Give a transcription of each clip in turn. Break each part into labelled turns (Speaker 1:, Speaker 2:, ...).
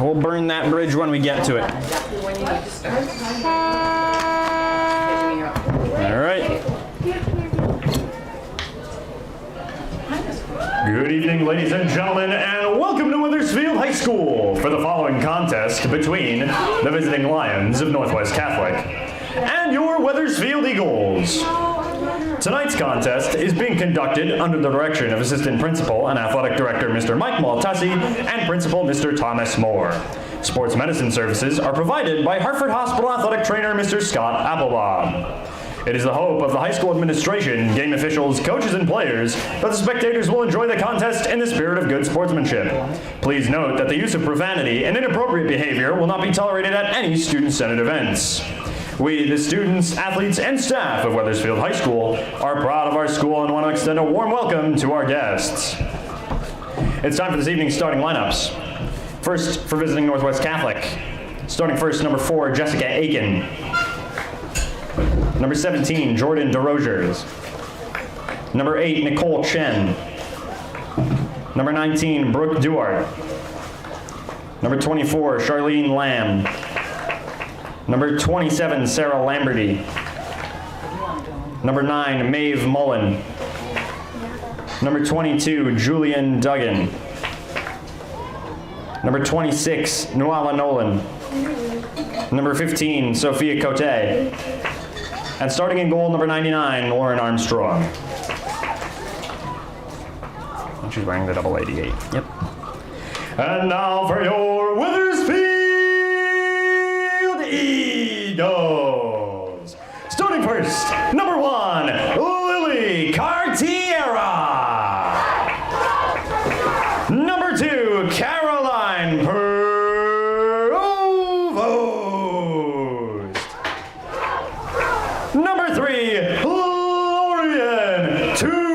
Speaker 1: We'll burn that bridge when we get to it.
Speaker 2: Exactly when you need to start.
Speaker 1: All right.
Speaker 3: Good evening, ladies and gentlemen, and welcome to Wethersfield High School for the following contest between the visiting Lions of Northwest Catholic and your Wethersfield Eagles. Tonight's contest is being conducted under the direction of Assistant Principal and Athletic Director Mr. Mike Maltussi and Principal Mr. Thomas Moore. Sports medicine services are provided by Hartford Hospital Athletic Trainer Mr. Scott Applebaum. It is the hope of the high school administration, game officials, coaches, and players that the spectators will enjoy the contest in the spirit of good sportsmanship. Please note that the use of profanity and inappropriate behavior will not be tolerated at any student-centered events. We, the students, athletes, and staff of Wethersfield High School, are proud of our school and want to extend a warm welcome to our guests. It's time for this evening's starting lineups. First, for visiting Northwest Catholic. Starting first, number 4, Jessica Aiken. Number 17, Jordan DeRogers. Number 8, Nicole Chen. Number 19, Brooke Duart. Number 24, Charlene Lamb. Number 27, Sarah Lamberty. Number 9, Maeve Mullen. Number 22, Julian Duggan. Number 26, Nuala Nolan. Number 15, Sophia Cote. And starting in goal, number 99, Lauren Armstrong. And she's wearing the double 88. Yep. And now for your Wethersfield Eagles. Starting first, number 1, Lily Cartiera. Number 2, Caroline Provost. Number 3, Lorian Tupods.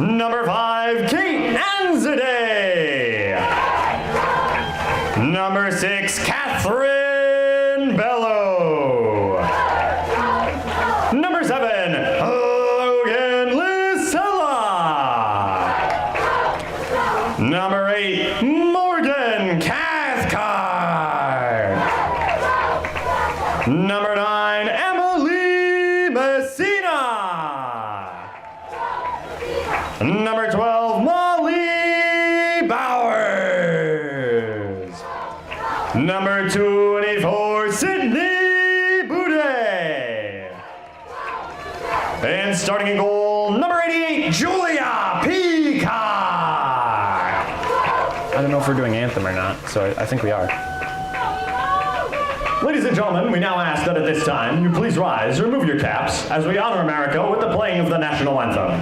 Speaker 3: Number 5, Kate Anzadeh. Number 6, Catherine Bello. Number 7, Logan Lisella. Number 8, Morgan Cathcart. Number 9, Emily Messina. Number 12, Molly Bowers. Number 24, Sydney Boudet. And starting in goal, number 88, Julia Peacock. I don't know if we're doing anthem or not, so I think we are. Ladies and gentlemen, we now ask that at this time you please rise, remove your caps, as we honor America with the playing of the national anthem.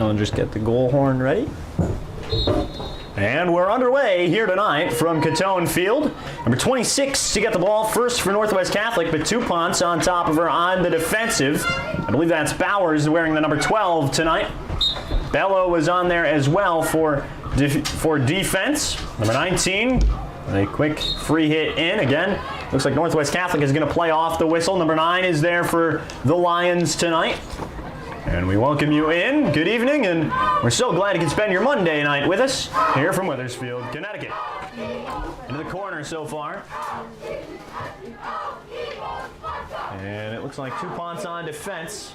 Speaker 3: We'll just get the goal horn ready. And we're underway here tonight from Cottone Field. Number 26 to get the ball first for Northwest Catholic, but Tupont's on top of her on the defensive. I believe that's Bowers wearing the number 12 tonight. Bello was on there as well for
Speaker 1: for defense. Number 19, a quick free hit in. Again, looks like Northwest Catholic is going to play off the whistle. Number 9 is there for the Lions tonight. And we welcome you in. Good evening, and we're so glad you can spend your Monday night with us here from Wethersfield, Connecticut. Into the corner so far. And it looks like 2 punts on defense.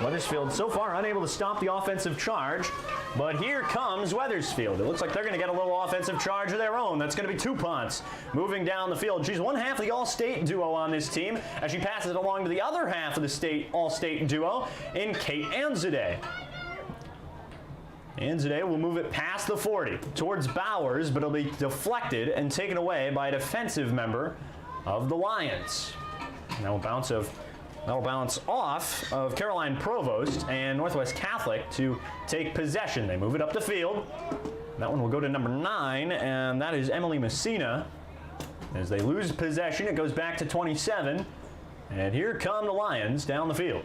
Speaker 1: Wethersfield so far unable to stop the offensive charge, but here comes Wethersfield. It looks like they're going to get a little offensive charge of their own. That's going to be 2 punts moving down the field. She's one half of the All-State duo on this team as she passes it along to the other half of the All-State duo in Kate Anzadeh. Anzadeh will move it past the 40 towards Bowers, but it'll be deflected and taken away by a defensive member of the Lions. And that will bounce off of Caroline Provost and Northwest Catholic to take possession. They move it up the field. That one will go to number 9, and that is Emily Messina. As they lose possession, it goes back to 27. And here come the Lions down the field.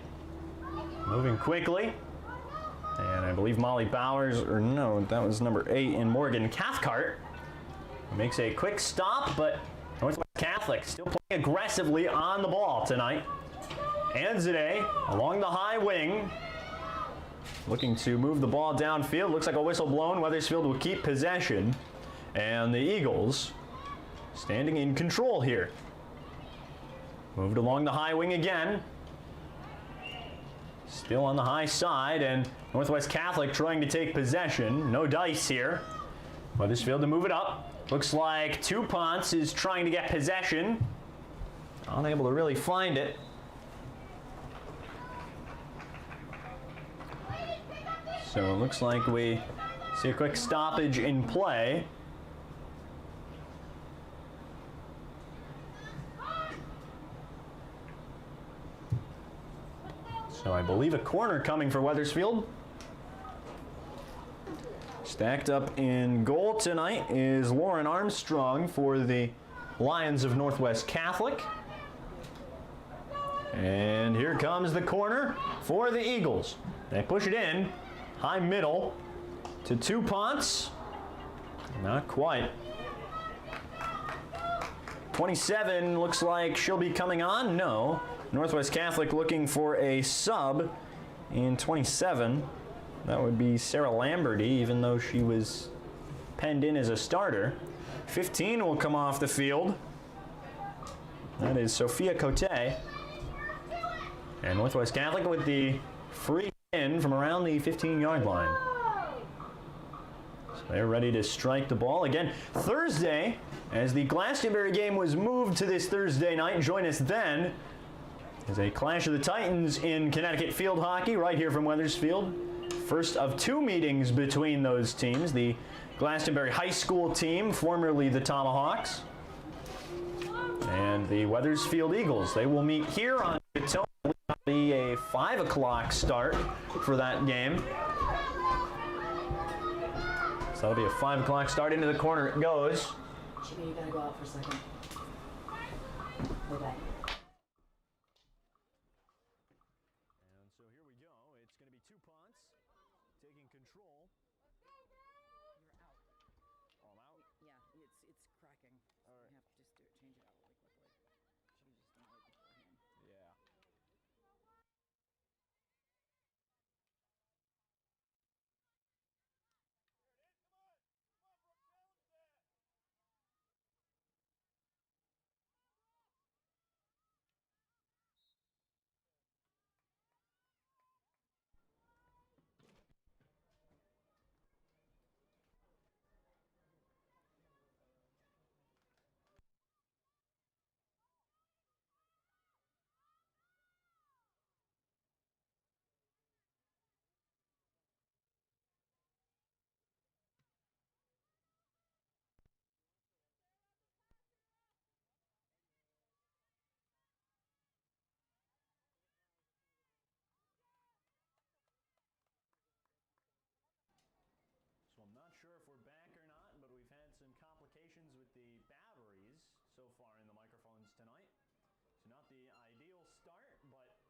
Speaker 1: Moving quickly. And I believe Molly Bowers, or no, that was number 8 in Morgan Cathcart. Makes a quick stop, but Northwest Catholic still playing aggressively on the ball tonight. Anzadeh along the high wing, looking to move the ball downfield. Looks like a whistle blown. Wethersfield will keep possession, and the Eagles standing in control here. Moved along the high wing again. Still on the high side, and Northwest Catholic trying to take possession. No dice here. Wethersfield to move it up. Looks like 2 punts is trying to get possession. Unable to really find it. So it looks like we see a quick stoppage in play. So I believe a corner coming for Wethersfield. Stacked up in goal tonight is Lauren Armstrong for the Lions of Northwest Catholic. And here comes the corner for the Eagles. They push it in, high middle to 2 punts. Not quite. 27 looks like she'll be coming on. No. Northwest Catholic looking for a sub in 27. That would be Sarah Lamberty, even though she was penned in as a starter. 15 will come off the field. That is Sophia Cottone. And Northwest Catholic with the free in from around the 15-yard line. So they're ready to strike the ball. Again, Thursday, as the Glastonbury game was moved to this Thursday night, join us then. There's a clash of the Titans in Connecticut field hockey right here from Wethersfield. First of 2 meetings between those teams. The Glastonbury High School team, formerly the Tomahawks, and the Wethersfield Eagles. They will meet here on Cottone. It'll be a 5 o'clock start for that game. So that'll be a 5 o'clock start. Into the corner it goes.
Speaker 2: Jimmy, you gotta go out for a second. Bye-bye.
Speaker 1: And so here we go. It's going to be 2 punts. Taking control.
Speaker 2: You're out.
Speaker 1: Oh, I'm out?
Speaker 2: Yeah, it's cracking. So
Speaker 1: All right.
Speaker 2: you have to just change it out really quickly. Should have just done it beforehand.
Speaker 1: Yeah. So I'm not sure if we're back or not, but we've had some complications with the batteries so far in the microphones tonight. So not the ideal start, but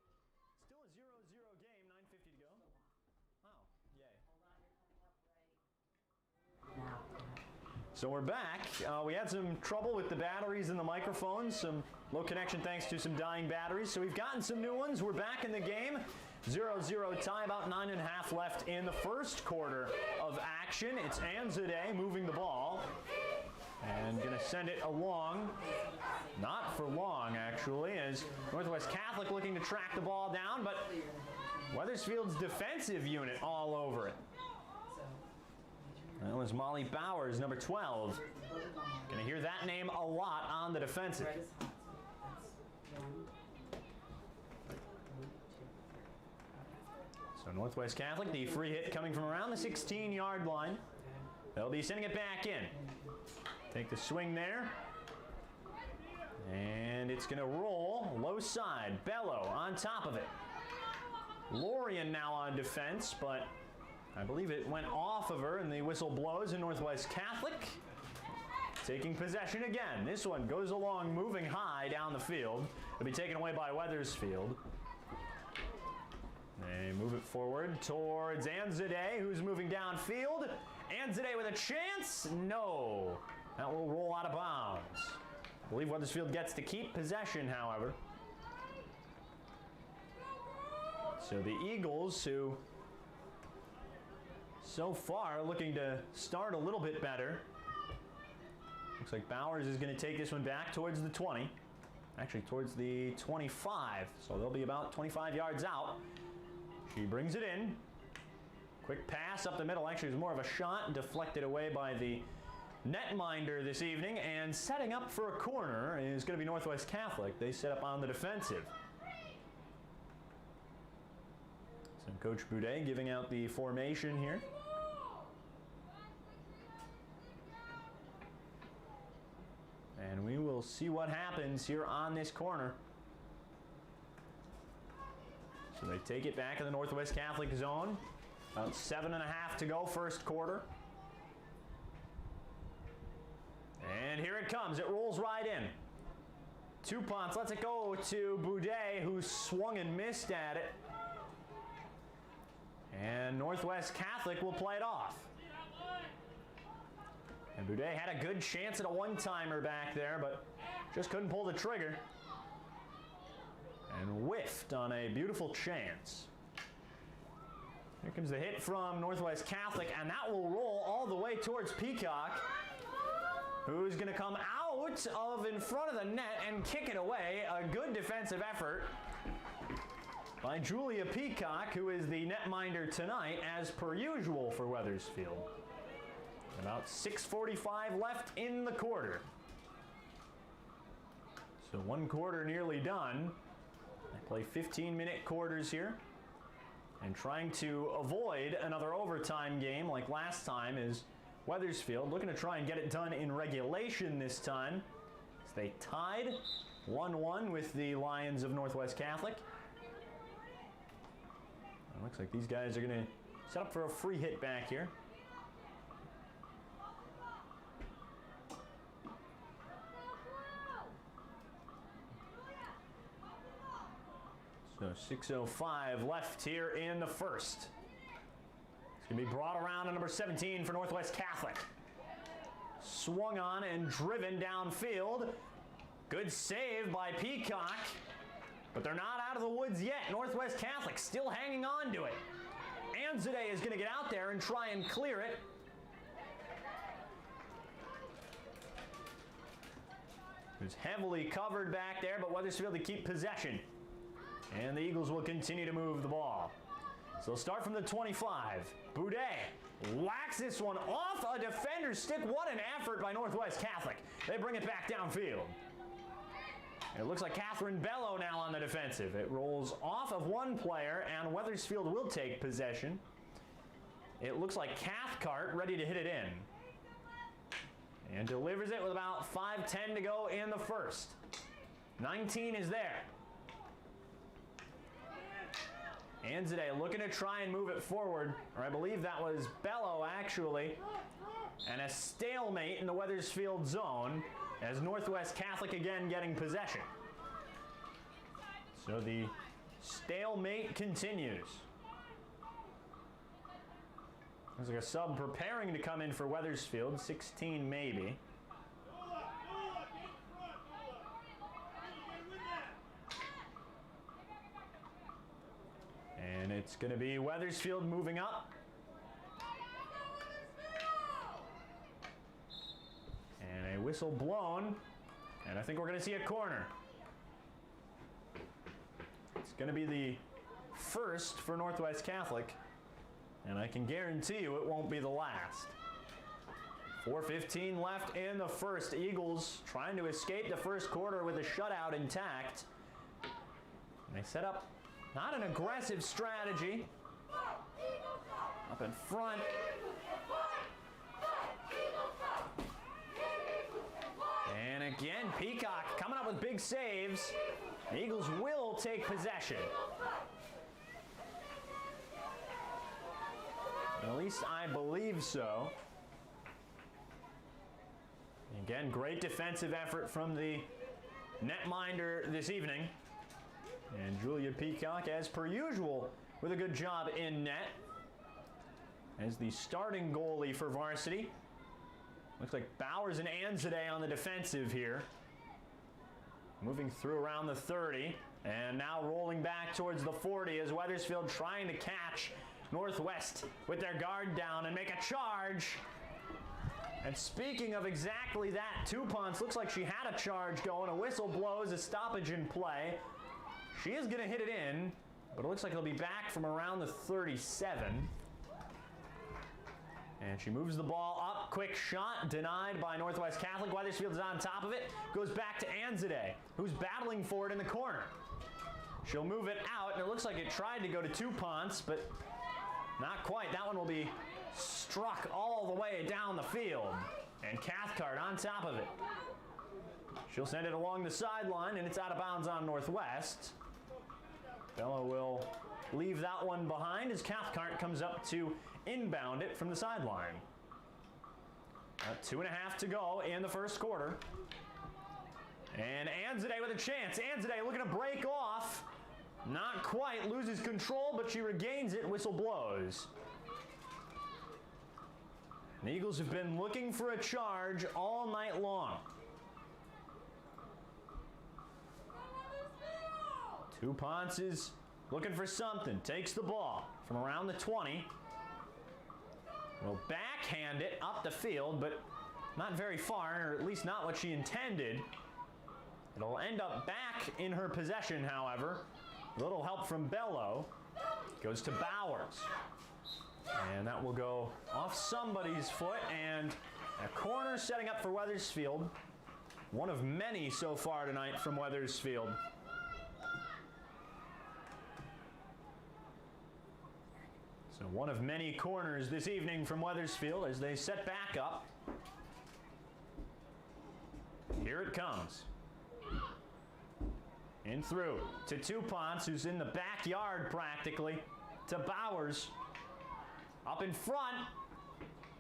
Speaker 1: still a 0-0 game, 9:50 to go. Oh, yay.
Speaker 2: Now.
Speaker 1: So we're back. We had some trouble with the batteries in the microphones, some low connection thanks to some dying batteries. So we've gotten some new ones. We're back in the game. 0-0 tie, about 9.5 left in the first quarter of action. It's Anzadeh moving the ball and going to send it along. Not for long, actually, as Northwest Catholic looking to track the ball down, but Wethersfield's defensive unit all over it. That was Molly Bowers, number 12. Going to hear that name a lot on the defensive. So Northwest Catholic, the free hit coming from around the 16-yard line. They'll be sending it back in. Take the swing there. And it's going to roll low side. Bello on top of it. Lorian now on defense, but I believe it went off of her and the whistle blows in Northwest Catholic. Taking possession again. This one goes along moving high down the field. It'll be taken away by Wethersfield. They move it forward towards Anzadeh, who's moving downfield. Anzadeh with a chance? No. That will roll out of bounds. I believe Wethersfield gets to keep possession, however. So the Eagles, who so far looking to start a little bit better. Looks like Bowers is going to take this one back towards the 20. Actually, towards the 25. So they'll be about 25 yards out. She brings it in. Quick pass up the middle. Actually, it was more of a shot, deflected away by the netminder this evening. And setting up for a corner is going to be Northwest Catholic. They set up on the defensive. So Coach Boudet giving out the formation here. And we will see what happens here on this corner. So they take it back in the Northwest Catholic zone. About 7.5 to go first quarter. And here it comes. It rolls right in. Two punts. Lets it go to Boudet, who swung and missed at it. And Northwest Catholic will play it off. And Boudet had a good chance at a one-timer back there, but just couldn't pull the trigger. And whiffed on a beautiful chance. Here comes the hit from Northwest Catholic, and that will roll all the way towards Peacock, who's going to come out of in front of the net and kick it away. A good defensive effort by Julia Peacock, who is the netminder tonight, as per usual for Wethersfield. About 6:45 left in the quarter. So one quarter nearly done. They play 15-minute quarters here. And trying to avoid another overtime game like last time is Wethersfield, looking to try and get it done in regulation this time. So they tied 1-1 with the Lions of Northwest Catholic. It looks like these guys are going to set up for a free hit back here. So 6:05 left here in the first. It's going to be brought around to number 17 for Northwest Catholic. Swung on and driven downfield. Good save by Peacock. But they're not out of the woods yet. Northwest Catholic still hanging on to it. Anzadeh is going to get out there and try and clear it. It was heavily covered back there, but Wethersfield to keep possession. And the Eagles will continue to move the ball. So they'll start from the 25. Boudet whacks this one off a defender's stick. What an effort by Northwest Catholic. They bring it back downfield. And it looks like Catherine Bello now on the defensive. It rolls off of one player, and Wethersfield will take possession. It looks like Cathcart ready to hit it in. And delivers it with about 5:10 to go in the first. 19 is there. Anzadeh looking to try and move it forward, or I believe that was Bello actually. And a stalemate in the Wethersfield zone as Northwest Catholic again getting possession. So the stalemate continues. There's like a sub preparing to come in for Wethersfield, 16 maybe. And it's going to be Wethersfield moving up. And a whistle blown. And I think we're going to see a corner. It's going to be the first for Northwest Catholic. And I can guarantee you it won't be the last. 4:15 left in the first. Eagles trying to escape the first quarter with a shutout intact. And they set up not an aggressive strategy. Up in front. And again, Peacock coming up with big saves. The Eagles will take possession. At least I believe so. Again, great defensive effort from the netminder this evening. And Julia Peacock, as per usual, with a good job in net. As the starting goalie for Varsity. Looks like Bowers and Anzade on the defensive here. Moving through around the 30. And now rolling back towards the 40 as Wethersfield trying to catch Northwest with their guard down and make a charge. And speaking of exactly that, Tupons looks like she had a charge going. A whistle blows, a stoppage in play. She is going to hit it in, but it looks like it'll be back from around the 37. And she moves the ball up. Quick shot denied by Northwest Catholic. Wethersfield is on top of it. Goes back to Anzade, who's battling for it in the corner. She'll move it out, and it looks like it tried to go to Tupons, but not quite. That one will be struck all the way down the field. And Cathcart on top of it. She'll send it along the sideline, and it's out of bounds on Northwest. Bella will leave that one behind as Cathcart comes up to inbound it from the sideline. 2.5 to go in the first quarter. And Anzade with a chance. Anzade looking to break off. Not quite. Loses control, but she regains it. Whistle blows. The Eagles have been looking for a charge all night long. Tupons is looking for something. Takes the ball from around the 20. Will backhand it up the field, but not very far, or at least not what she intended. It'll end up back in her possession, however. A little help from Bello. Goes to Bowers. And that will go off somebody's foot, and a corner setting up for Wethersfield. One of many so far tonight from Wethersfield. So one of many corners this evening from Wethersfield as they set back up. Here it comes. In through to Tupons, who's in the backyard practically, to Bowers. Up in front,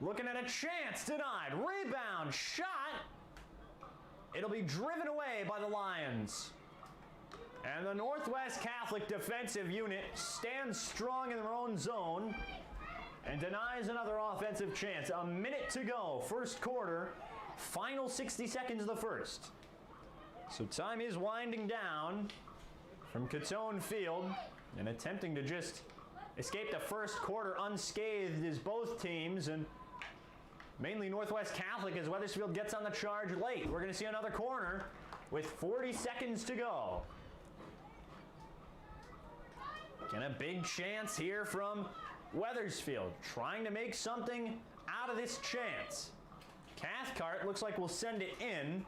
Speaker 1: looking at a chance, denied. Rebound, shot. It'll be driven away by the Lions. And the Northwest Catholic defensive unit stands strong in their own zone and denies another offensive chance. A minute to go, first quarter, final 60 seconds of the first. So time is winding down from Cottone Field, and attempting to just escape the first quarter unscathed is both teams, and mainly Northwest Catholic as Wethersfield gets on the charge late. We're going to see another corner with 40 seconds to go. And a big chance here from Wethersfield, trying to make something out of this chance. Cathcart looks like we'll send it in.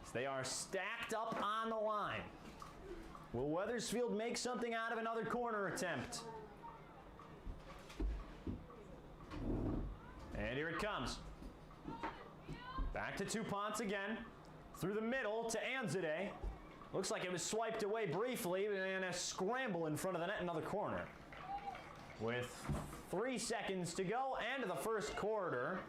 Speaker 1: So they are stacked up on the line. Will Wethersfield make something out of another corner attempt? And here it comes. Back to Tupons again. Through the middle to Anzade. Looks like it was swiped away briefly, and a scramble in front of the net, another corner. With 3 seconds to go, and the first quarter.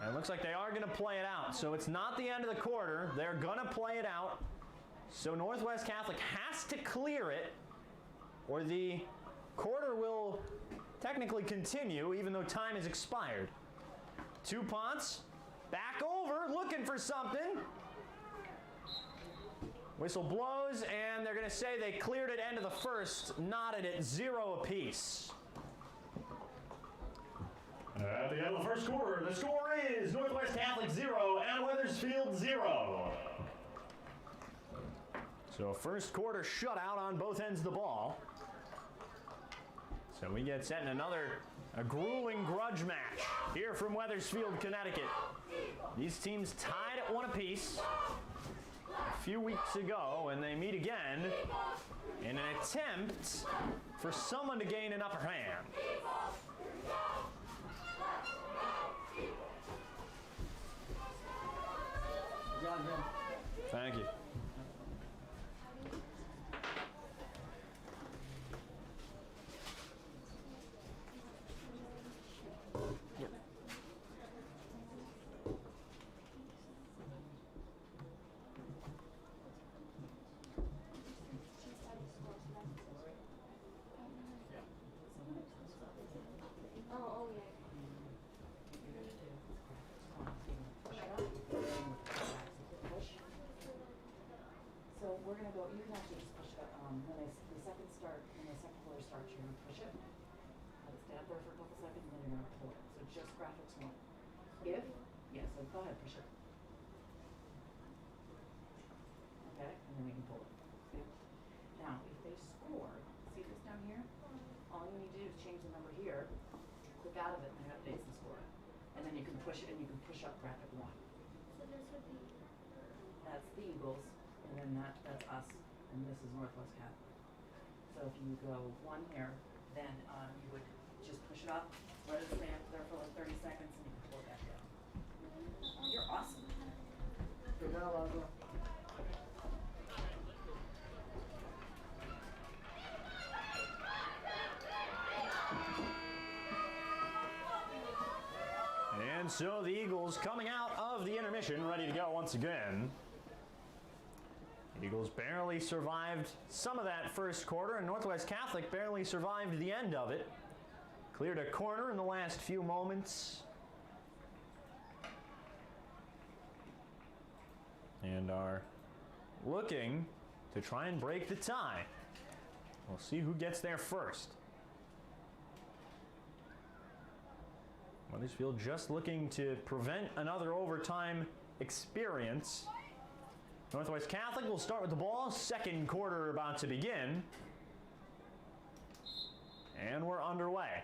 Speaker 1: And it looks like they are going to play it out. So it's not the end of the quarter. They're going to play it out. So Northwest Catholic has to clear it, or the technically continue even though time has expired. Two punts, back over, looking for something. Whistle blows, and they're going to say they cleared it end of the first, knotted it 0 apiece.
Speaker 3: At the end of the first quarter, the score is Northwest Catholic 0 and Wethersfield 0.
Speaker 1: So a first quarter shutout on both ends of the ball. So we get set in a grueling grudge match here from Wethersfield, Connecticut. These teams tied at 1 apiece a few weeks ago, and they meet again in an attempt for someone to gain an upper hand. Thank you.
Speaker 2: Oh, yeah. So we're gonna go. You can actually just push it. When the second quarter starts, you're gonna push it. Let it stay up there for a couple seconds, and then you're gonna pull it. So just graphics 1. So go ahead, push it. Okay, and then we can pull it. Okay. Now, if they score, see this down here? All you need to do is change the number here, click out of it, and it updates the score. And then you can push it, and you can push up graphic 1.
Speaker 4: So this would be.
Speaker 2: That's the Eagles, and then that's us, and this is Northwest Catholic. So if you go 1 here, then you would just push it up, let it stay up there for like 30 seconds, and you can pull it back down. You're awesome. Good girl, Logo.
Speaker 1: And so the Eagles coming out of the intermission, ready to go once again. Eagles barely survived some of that first quarter, and Northwest Catholic barely survived the end of it. Cleared a corner in the last few moments. And are looking to try and break the tie. We'll see who gets there first. Wethersfield just looking to prevent another overtime experience. Northwest Catholic will start with the ball. Second quarter about to begin. And we're underway.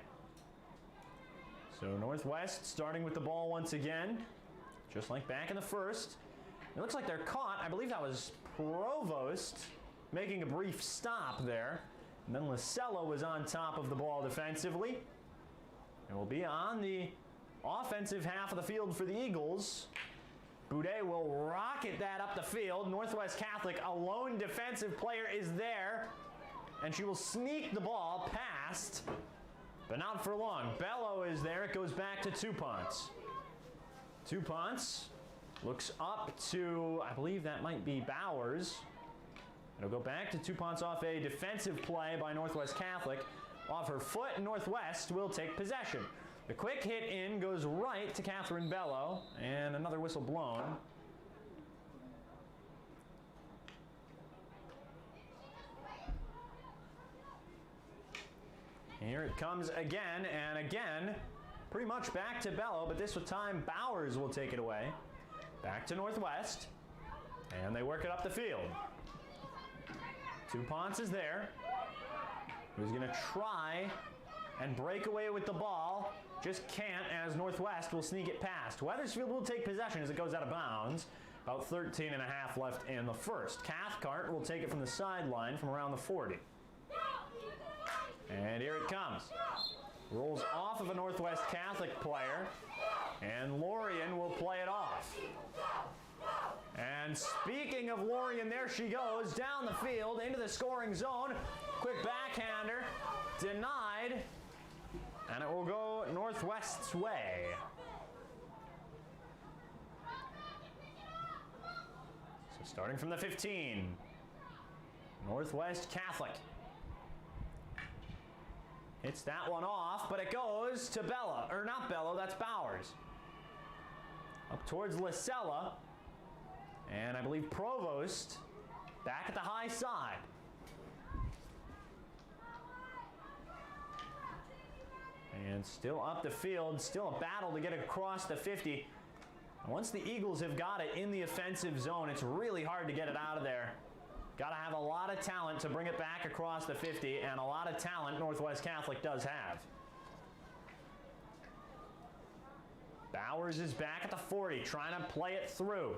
Speaker 1: So Northwest starting with the ball once again, just like back in the first. It looks like they're caught. I believe that was Provost making a brief stop there. And then Lasello was on top of the ball defensively. It will be on the offensive half of the field for the Eagles. Boudet will rocket that up the field. Northwest Catholic, a lone defensive player, is there. And she will sneak the ball past, but not for long. Bello is there. It goes back to two punts. Two punts. Looks up to, I believe that might be Bowers. It'll go back to two punts off a defensive play by Northwest Catholic. Off her foot, Northwest will take possession. The quick hit in goes right to Catherine Bello, and another whistle blown. Here it comes again, and again, pretty much back to Bello, but this time Bowers will take it away. Back to Northwest, and they work it up the field. Two Ponce is there. Who's going to try and break away with the ball. Just can't, as Northwest will sneak it past. Wethersfield will take possession as it goes out of bounds. About 13 and a half left in the first. Cathcart will take it from the sideline from around the 40. And here it comes. Rolls off of a Northwest Catholic player, and Lorien will play it off. And speaking of Lorien, there she goes down the field into the scoring zone. Quick backhander, denied, and it will go Northwest's way. So starting from the 15, Northwest Catholic. Hits that one off, but it goes to Bella. Or not Bello, that's Bowers. Up towards Lasella. And I believe Provost back at the high side. And still up the field, still a battle to get across the 50. And once the Eagles have got it in the offensive zone, it's really hard to get it out of there. Got to have a lot of talent to bring it back across the 50, and a lot of talent Northwest Catholic does have. Bowers is back at the 40, trying to play it through.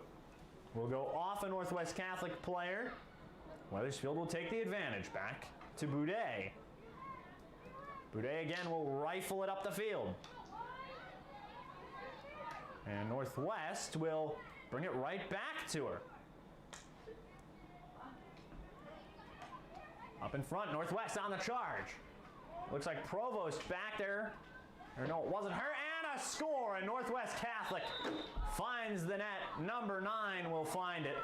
Speaker 1: Will go off a Northwest Catholic player. Wethersfield will take the advantage. Back to Boudet. Boudet again will rifle it up the field. And Northwest will bring it right back to her. Up in front, Northwest on the charge. Looks like Provost back there. Or no, it wasn't her. And a score, and Northwest Catholic finds the net. Number 9 will find it.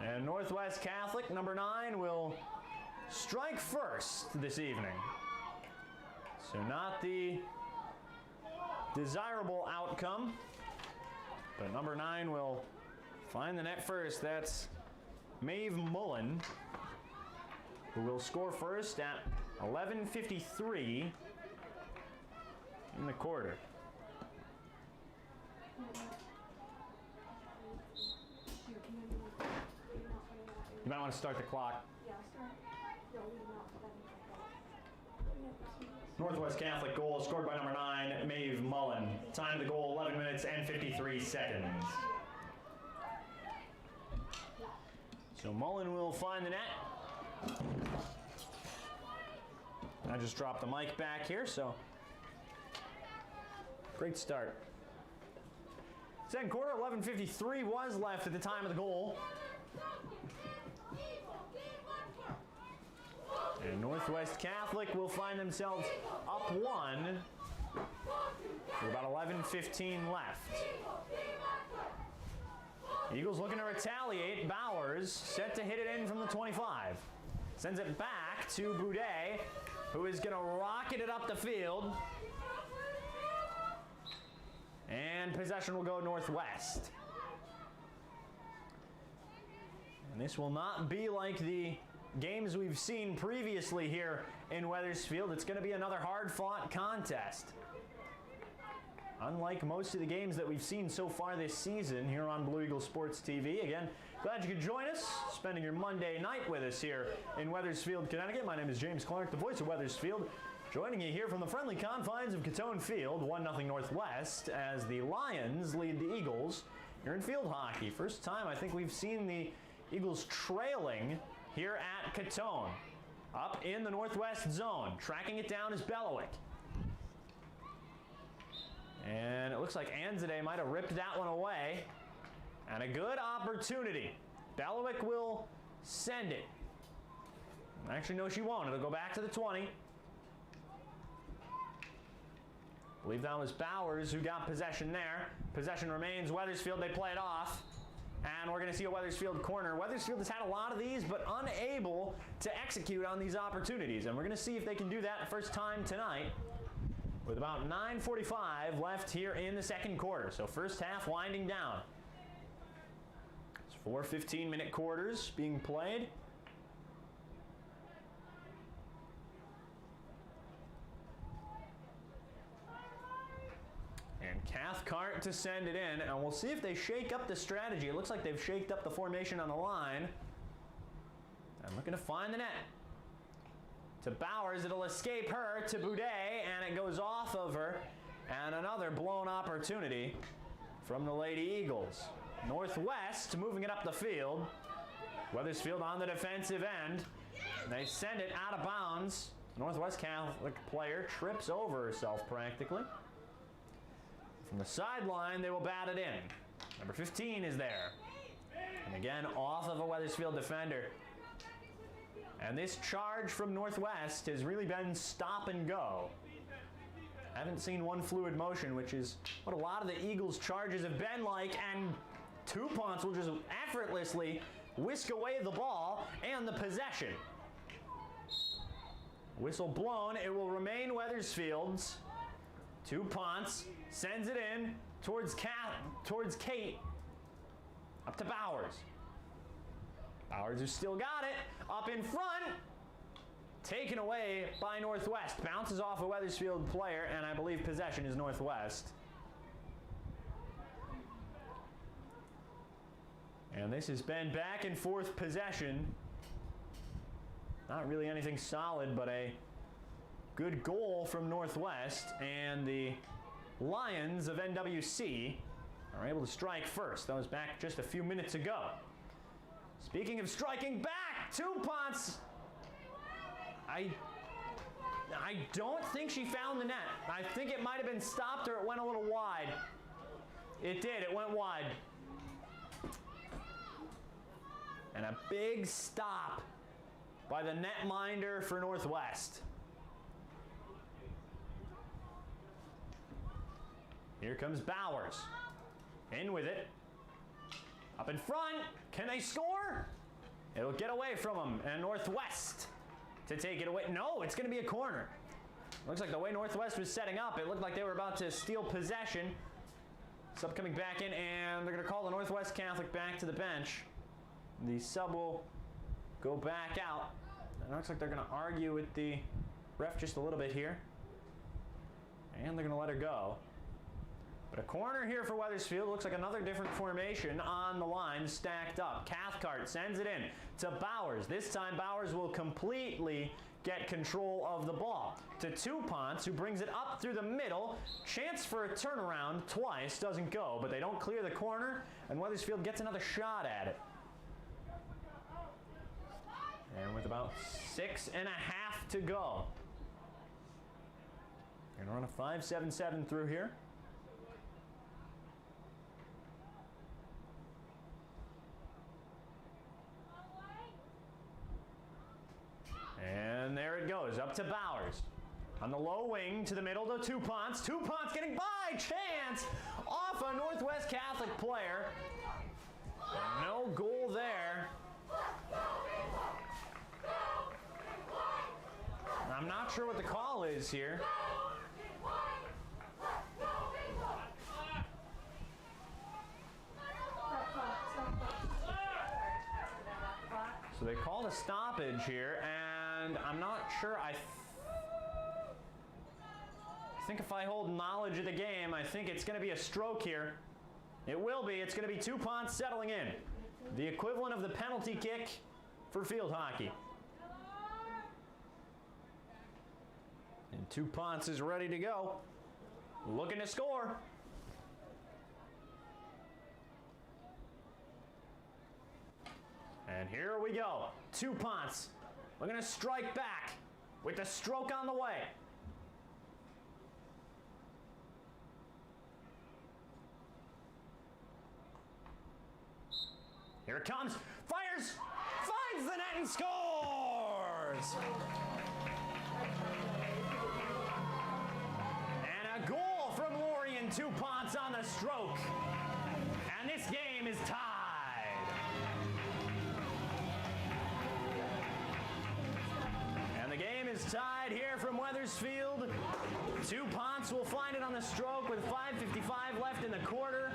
Speaker 1: And Northwest Catholic, number 9, will strike first this evening. So not the desirable outcome, but number 9 will find the net first. That's Maeve Mullen, who will score first at 11:53 in the quarter. You might want to start the clock. Northwest Catholic goal scored by number 9, Maeve Mullen. Time of the goal, 11 minutes and 53 seconds. So Mullen will find the net. I just dropped the mic back here, so great start. Second quarter, 11:53 was left at the time of the goal. And Northwest Catholic will find themselves up 1 with about 11:15 left. Eagles looking to retaliate. Bowers set to hit it in from the 25. Sends it back to Boudet, who is going to rocket it up the field. And possession will go Northwest. And this will not be like the games we've seen previously here in Wethersfield. It's going to be another hard-fought contest. Unlike most of the games that we've seen so far this season here on Blue Eagle Sports TV. Again, glad you could join us, spending your Monday night with us here in Wethersfield, Connecticut. My name is James Clark, the voice of Wethersfield, joining you here from the friendly confines of Cottone Field, 1-0 Northwest, as the Lions lead the Eagles here in field hockey. First time I think we've seen the Eagles trailing here at Cottone. Up in the Northwest zone. Tracking it down is Belowick. And it looks like Anzade might have ripped that one away. And a good opportunity. Belowick will send it. Actually, no, she won't. It'll go back to the 20. I believe that was Bowers who got possession there. Possession remains Wethersfield. They play it off. And we're going to see a Wethersfield corner. Wethersfield has had a lot of these, but unable to execute on these opportunities. And we're going to see if they can do that the first time tonight, with about 9:45 left here in the second quarter. So first half winding down. It's 4 15-minute quarters being played. And Cathcart to send it in, and we'll see if they shake up the strategy. It looks like they've shaked up the formation on the line. I'm looking to find the net. To Bowers, it'll escape her, to Boudet, and it goes off of her. And another blown opportunity from the Lady Eagles. Northwest moving it up the field. Wethersfield on the defensive end. They send it out of bounds. Northwest Catholic player trips over herself practically. From the sideline, they will bat it in. Number 15 is there. And again, off of a Wethersfield defender. And this charge from Northwest has really been stop and go. Haven't seen one fluid motion, which is what a lot of the Eagles' charges have been like. And Touponts will just effortlessly whisk away the ball and the possession. Whistle blown. It will remain Wethersfield's. Two punts. Sends it in towards Kate. Up to Bowers. Bowers has still got it. Up in front. Taken away by Northwest. Bounces off a Wethersfield player, and I believe possession is Northwest. And this has been back and forth possession. Not really anything solid, but a good goal from Northwest. And the Lions of NWC are able to strike first. That was back just a few minutes ago. Speaking of striking back, two punts. I don't think she found the net. I think it might have been stopped or it went a little wide. It did. It went wide. And a big stop by the netminder for Northwest. Here comes Bowers. In with it. Up in front. Can they score? It'll get away from them. And Northwest to take it away. No, it's going to be a corner. Looks like the way Northwest was setting up, it looked like they were about to steal possession. Sub coming back in, and they're going to call the Northwest Catholic back to the bench. The sub will go back out. It looks like they're going to argue with the ref just a little bit here. And they're going to let her go. But a corner here for Wethersfield. Looks like another different formation on the line stacked up. Cathcart sends it in to Bowers. This time Bowers will completely get control of the ball. To Tupont, who brings it up through the middle. Chance for a turnaround twice. Doesn't go, but they don't clear the corner. And Wethersfield gets another shot at it. And with about 6.5 to go. They're going to run a 5-7-7 through here. And there it goes, up to Bowers. On the low wing, to the middle to Tuponts. Tuponts getting by, chance, off a Northwest Catholic player. No goal there. I'm not sure what the call is here. So they called a stoppage here, and I'm not sure. I think if I hold knowledge of the game, I think it's going to be a stroke here. It will be. It's going to be Tupont settling in. The equivalent of the penalty kick for field hockey. And Tuponts is ready to go. Looking to score. And here we go. Tuponts looking to strike back with the stroke on the way. Here it comes. Fires. Finds the net and scores. And a goal from Lorian Tuponts on the stroke. And this game is tied. And the game is tied here from Wethersfield. Tuponts will find it on the stroke with 5:55 left in the quarter.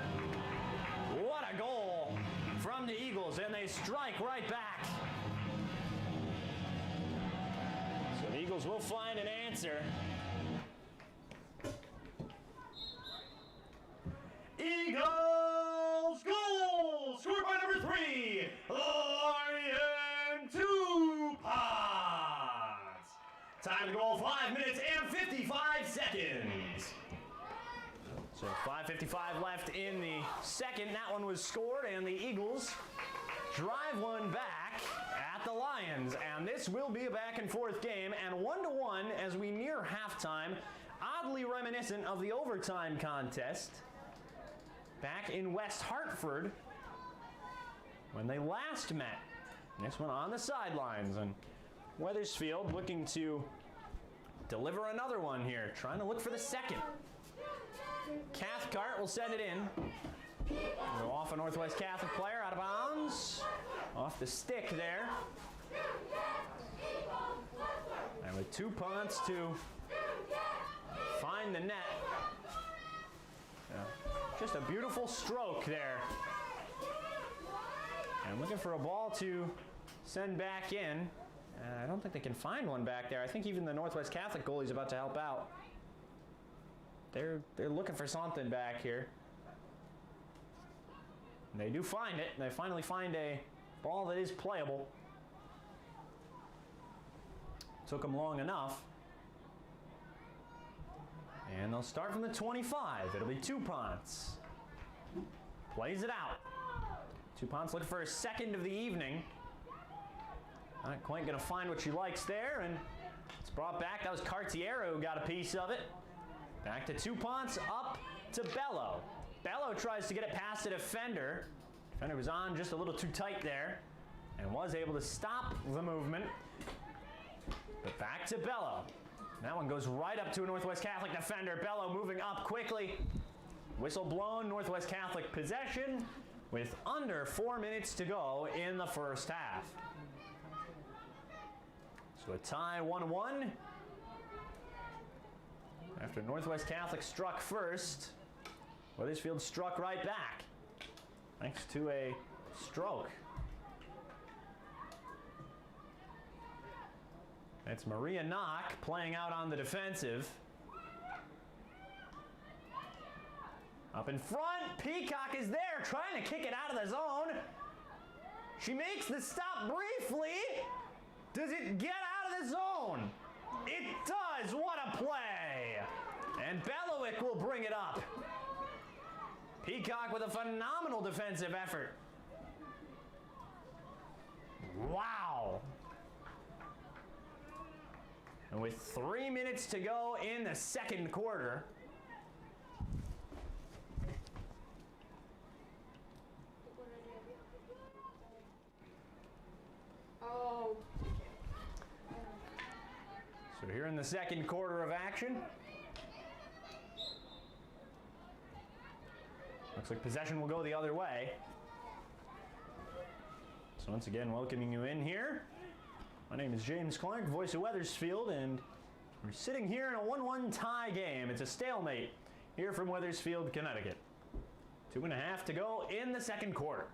Speaker 1: What a goal from the Eagles, and they strike right back. So the Eagles will find an answer. Eagles goal! Scored by number 3, Lorian Tuponts. Time to goal, 5 minutes and 55 seconds. So 5:55 left in the second. That one was scored, and the Eagles drive one back at the Lions. And this will be a back-and-forth game, and 1-1 as we near halftime. Oddly reminiscent of the overtime contest back in West Hartford when they last met. This one on the sidelines, and Wethersfield looking to deliver another one here, trying to look for the second. Cathcart will send it in. Go off a Northwest Catholic player, out of bounds. Off the stick there. And And with 2 punts to find the net. Just a beautiful stroke there. And looking for a ball to send back in. I don't think they can find one back there. I think even the Northwest Catholic goalie's about to help out. They're looking for something back here. And they do find it. They finally find a ball that is playable. Took them long enough. And they'll start from the 25. It'll be 2 punts. Plays it out. 2 punts looking for a second of the evening. Not quite going to find what she likes there, and it's brought back. That was Cartiero who got a piece of it. Back to 2 punts, up to Bello. Bello tries to get it past the defender. Defender was on just a little too tight there and was able to stop the movement. But back to Bello. That one goes right up to a Northwest Catholic defender. Bello moving up quickly. Whistle blown, Northwest Catholic possession with under 4 minutes to go in the first half. So a tie 1-1. After Northwest Catholic struck first, Wethersfield struck right back, thanks to a stroke. It's Maria Knock playing out on the defensive. Up in front, Peacock is there trying to kick it out of the zone. She makes the stop briefly. Does it get out of the zone? It does. What a play. And Belowick will bring it up. Peacock with a phenomenal defensive effort. Wow. And with 3 minutes to go in the second quarter, so here in the second quarter of action, looks like possession will go the other way. So once again, welcoming you in here. My name is James Clark, voice of Wethersfield, and we're sitting here in a 1-1 tie game. It's a stalemate here from Wethersfield, Connecticut. 2.5 to go in the second quarter.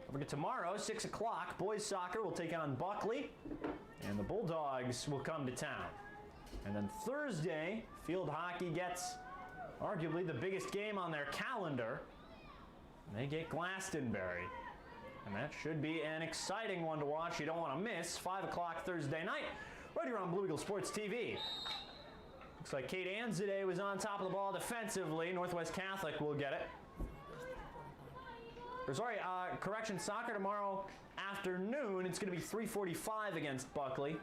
Speaker 1: Don't forget, tomorrow, 6 o'clock, boys soccer will take on Buckley, and the Bulldogs will come to town. And then Thursday, field hockey gets arguably the biggest game on their calendar. And they get Glastonbury. And that should be an exciting one to watch. You don't want to miss. 5 o'clock Thursday night, right here on Blue Eagle Sports TV. Looks like Kate Anzadeh was on top of the ball defensively. Northwest Catholic will get it. Or sorry, correction, soccer tomorrow afternoon. It's going to be 3:45 against Buckley.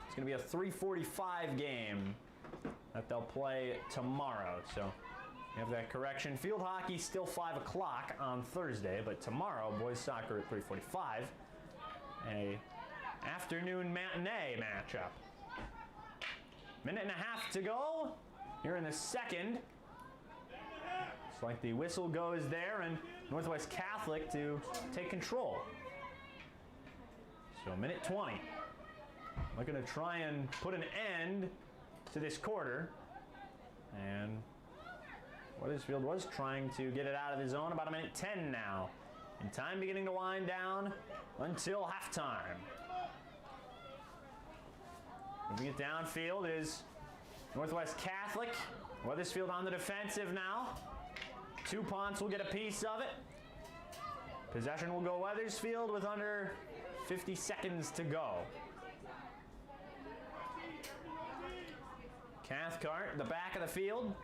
Speaker 1: It's going to be a 3:45 game that they'll play tomorrow. So you have that correction. Field hockey still 5 o'clock on Thursday, but tomorrow, boys soccer at 3:45. A afternoon matinee matchup. 1.5 minutes to go here in the second. It's like the whistle goes there, and Northwest Catholic to take control. So 1:20. Looking to try and put an end to this quarter. And Wethersfield was trying to get it out of the zone. About 1:10 now. And time beginning to wind down until halftime. Moving it downfield is Northwest Catholic. Wethersfield on the defensive now. 2 punts will get a piece of it. Possession will go Wethersfield with under 50 seconds to go. Cathcart, the back of the field.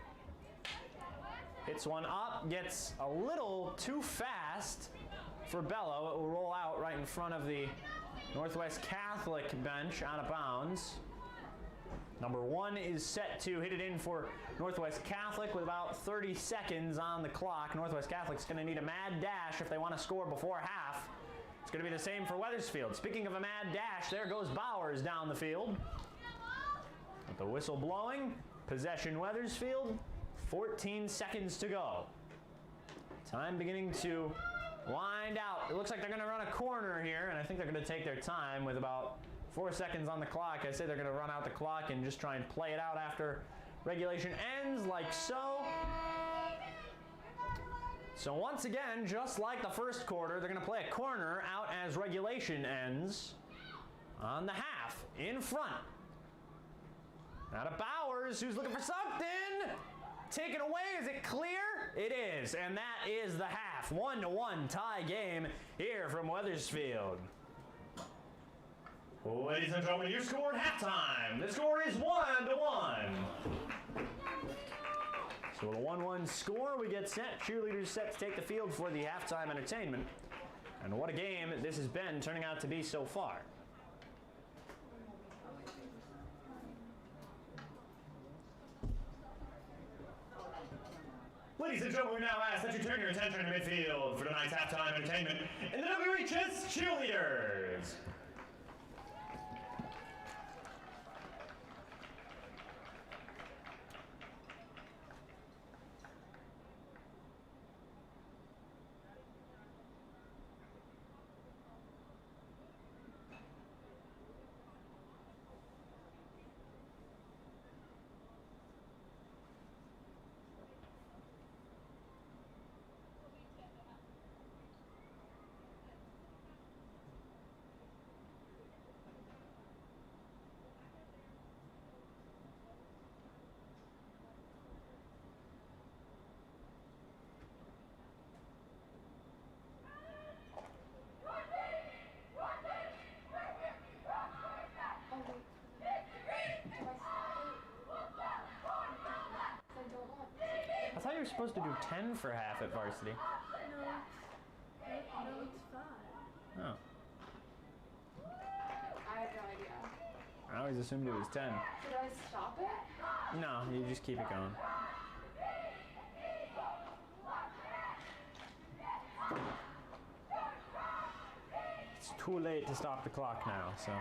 Speaker 1: Hits one up, gets a little too fast for Bello. It will roll out right in front of the Northwest Catholic bench, out of bounds. Number 1 is set to hit it in for Northwest Catholic with about 30 seconds on the clock. Northwest Catholic's going to need a mad dash if they want to score before half. It's going to be the same for Wethersfield. Speaking of a mad dash, there goes Bowers down the field. With the whistle blowing, possession Wethersfield, 14 seconds to go. Time beginning to wind out. It looks like they're going to run a corner here, and I think they're going to take their time with about 4 seconds on the clock. I say they're going to run out the clock and just try and play it out after regulation ends, like so. So once again, just like the first quarter, they're going to play a corner out as regulation ends on the half, in front. Now to Bowers, who's looking for something. Taken away, is it clear? It is, and that is the half. 1-1 tie game here from Wethersfield.
Speaker 3: Ladies and gentlemen, your score at halftime. The score is 1-1.
Speaker 1: So with a 1-1 score, we get set. Cheerleaders set to take the field for the halftime entertainment. And what a game this has been turning out to be so far.
Speaker 3: Ladies and gentlemen, we now ask that you turn your attention to midfield for tonight's halftime entertainment in the WHS Cheerleaders.
Speaker 1: I thought you were supposed to do 10 for half at Varsity.
Speaker 4: No, it's 5.
Speaker 1: Oh.
Speaker 4: I have no idea.
Speaker 1: I always assumed it was 10.
Speaker 4: Should I stop it?
Speaker 1: No, you just keep it going. It's too late to stop the clock now, so.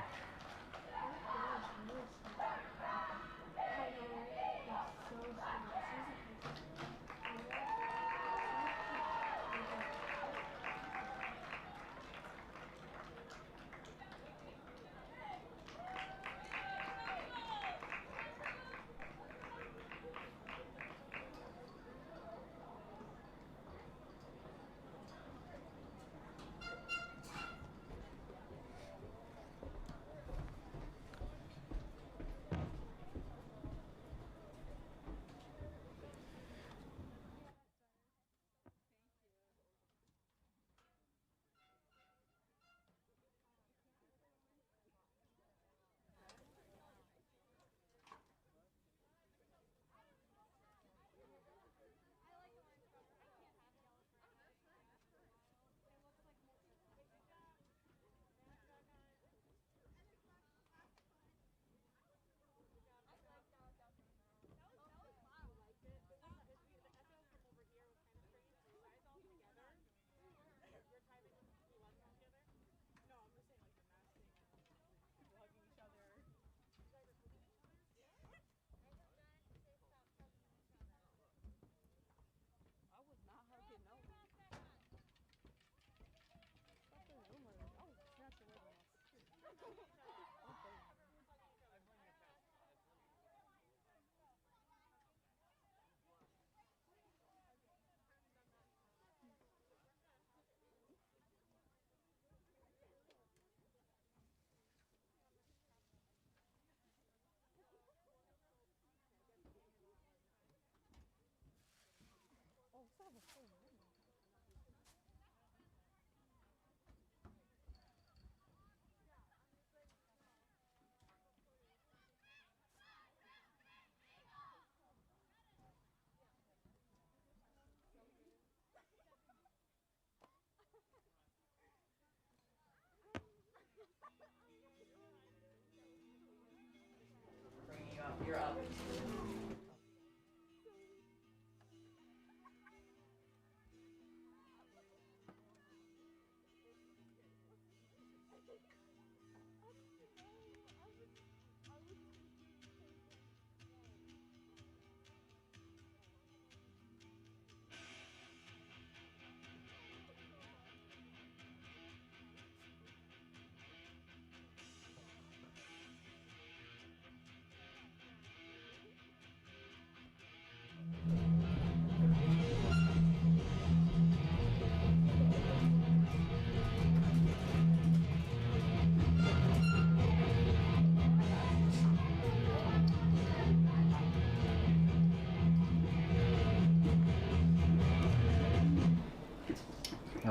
Speaker 2: Bringing you up. You're up.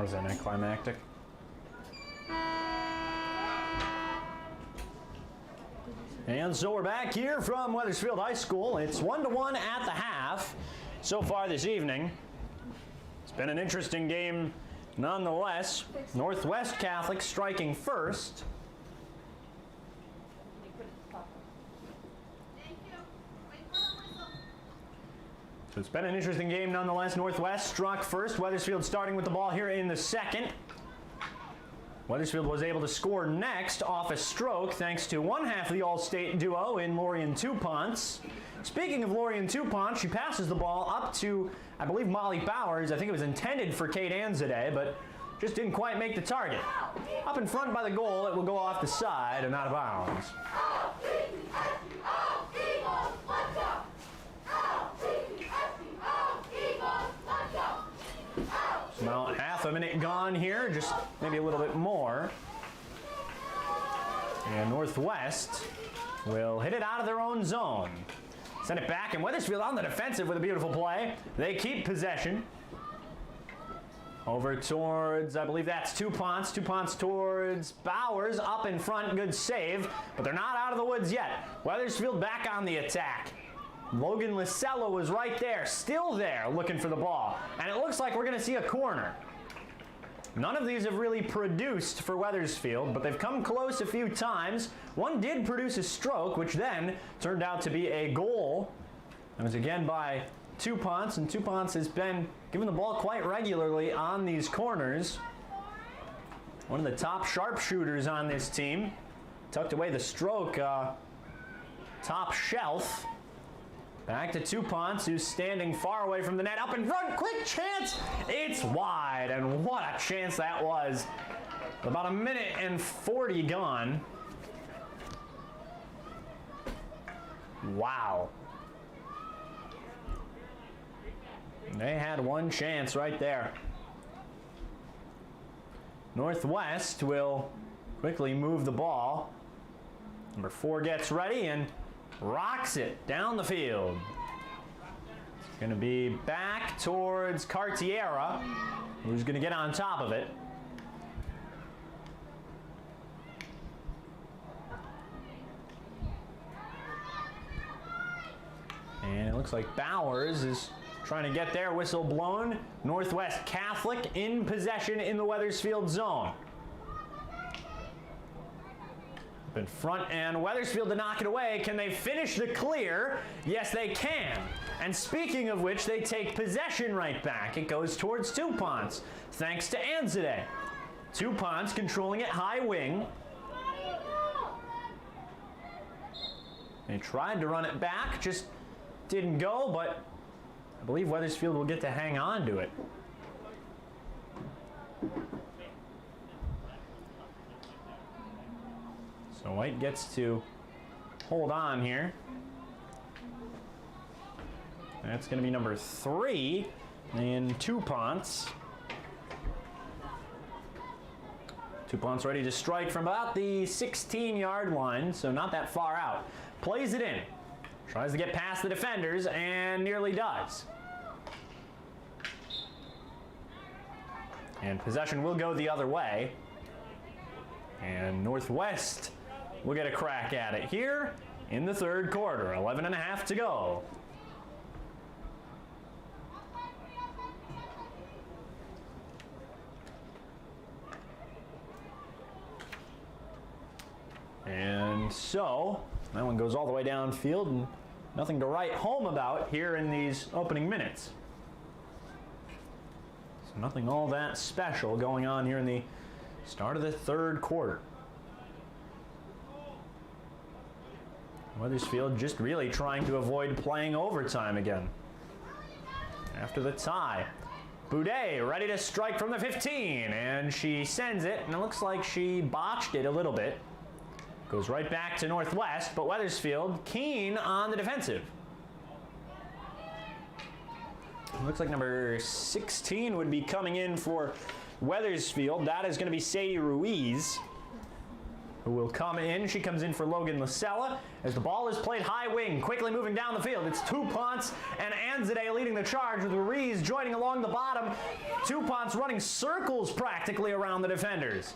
Speaker 1: Was that anticlimactic? And so we're back here from Wethersfield High School. It's 1-1 at the half so far this evening. It's been an interesting game nonetheless. Northwest Catholic striking first. So it's been an interesting game nonetheless. Northwest struck first. Wethersfield starting with the ball here in the second. Wethersfield was able to score next off a stroke thanks to one half of the All-State duo in Lorian Tupont. Speaking of Lorian Tupont, she passes the ball up to, I believe, Molly Bowers. I think it was intended for Kate Anzadeh, but just didn't quite make the target. Up in front by the goal, it will go off the side and out of bounds. About half a minute gone here, just maybe a little bit more. And Northwest will hit it out of their own zone. Send it back, and Wethersfield on the defensive with a beautiful play. They keep possession. Over towards, I believe that's Tupont's. Tupont's towards Bowers, up in front, good save. But they're not out of the woods yet. Wethersfield back on the attack. Logan Lasella was right there, still there, looking for the ball. And it looks like we're going to see a corner. None of these have really produced for Wethersfield, but they've come close a few times. One did produce a stroke, which then turned out to be a goal. It was again by Tupont's, and Tupont's has been given the ball quite regularly on these corners. One of the top sharpshooters on this team. Tucked away the stroke, top shelf. Back to Tupont's, who's standing far away from the net. Up in front, quick chance! It's wide, and what a chance that was. About a minute and 40 gone. Wow. They had one chance right there. Northwest will quickly move the ball. Number 4 gets ready and rocks it down the field. It's going to be back towards Cartiera, who's going to get on top of it. And it looks like Bowers is trying to get their whistle blown. Northwest Catholic in possession in the Wethersfield zone. Up in front, and Wethersfield to knock it away. Can they finish the clear? Yes, they can. And speaking of which, they take possession right back. It goes towards Tupont's, thanks to Anzadeh. Tupont's controlling it high wing. They tried to run it back, just didn't go, but I believe Wethersfield will get to hang on to it. So White gets to hold on here. That's going to be number 3 in Tupont's. Tupont's ready to strike from about the 16-yard line, so not that far out. Plays it in. Tries to get past the defenders and nearly does. And possession will go the other way. And Northwest will get a crack at it here in the third quarter. 11.5 to go. And so that one goes all the way downfield, and nothing to write home about here in these opening minutes. So nothing all that special going on here in the start of the third quarter. Wethersfield just really trying to avoid playing overtime again. After the tie, Boudet ready to strike from the 15, and she sends it, and it looks like she botched it a little bit. Goes right back to Northwest, but Wethersfield keen on the defensive. It looks like number 16 would be coming in for Wethersfield. That is going to be Sadie Ruiz. who will come in. She comes in for Logan Lasella as the ball is played high wing, quickly moving down the field. It's Tupance and Anzade leading the charge with Ruiz joining along the bottom. Tupance running circles practically around the defenders.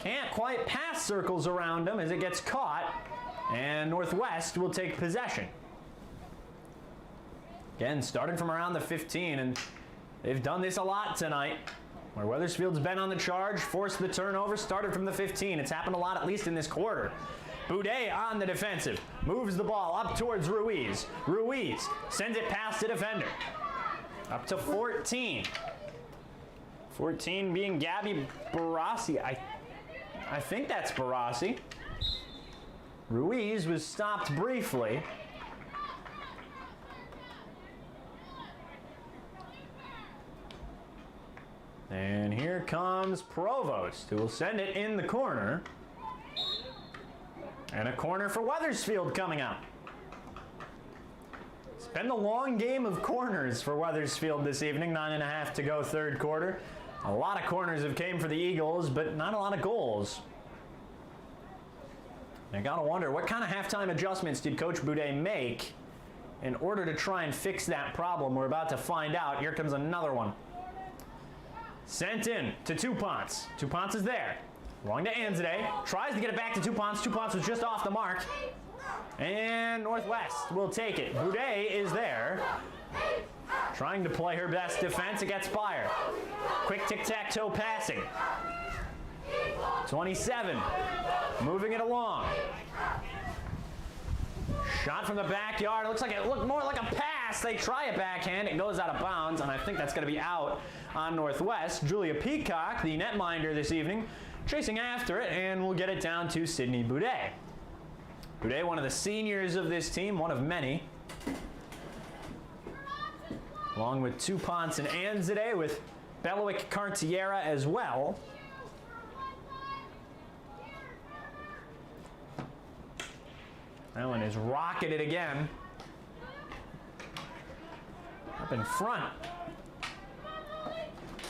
Speaker 1: Can't quite pass circles around him as it gets caught, and Northwest will take possession. Again, starting from around the 15, and they've done this a lot tonight. Where Wethersfield's been on the charge, forced the turnover, started from the 15. It's happened a lot, at least in this quarter. Boudet on the defensive, moves the ball up towards Ruiz. Ruiz sends it past the defender. Up to 14. 14 being Gabby Barassi. I think that's Barassi. Ruiz was stopped briefly. And here comes Provost, who will send it in the corner. And a corner for Wethersfield coming up. It's been the long game of corners for Wethersfield this evening. 9.5 to go, third quarter. A lot of corners have came for the Eagles, but not a lot of goals. I gotta wonder, what kind of halftime adjustments did Coach Boudet make in order to try and fix that problem? We're about to find out. Here comes another one. Sent in to Tupance. Tupance is there. Wrong to Anzade. Tries to get it back to Tupance. Tupance was just off the mark. And Northwest will take it. Boudet is there. Trying to play her best defense against Spire. Quick tic-tac-toe passing. 27. Moving it along. Shot from the backyard. It looks like it looked more like a pass. They try a backhand. It goes out of bounds, and I think that's going to be out on Northwest. Julia Peacock, the netminder this evening, chasing after it, and we'll get it down to Sydney Boudet. Boudet, one of the seniors of this team, one of many. Along with Tupance and Anzade, with Belowick Cartiera as well. That one is rocketed again. Up in front.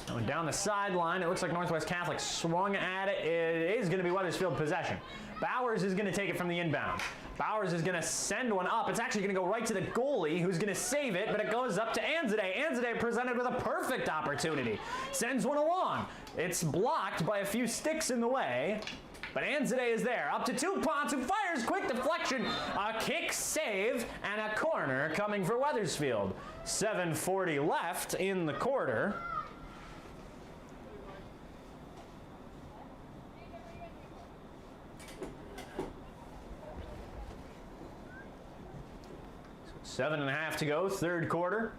Speaker 1: That one down the sideline. It looks like Northwest Catholic swung at it. It is going to be Wethersfield possession. Bowers is going to take it from the inbound. Bowers is going to send one up. It's actually going to go right to the goalie, who's going to save it, but it goes up to Anzade. Anzade presented with a perfect opportunity. Sends one along. It's blocked by a few sticks in the way. But Anzade is there, up to Tupance, who fires, quick deflection, a kick save, and a corner coming for Wethersfield. 7:40 left in the quarter. So 7.5 to go, third quarter.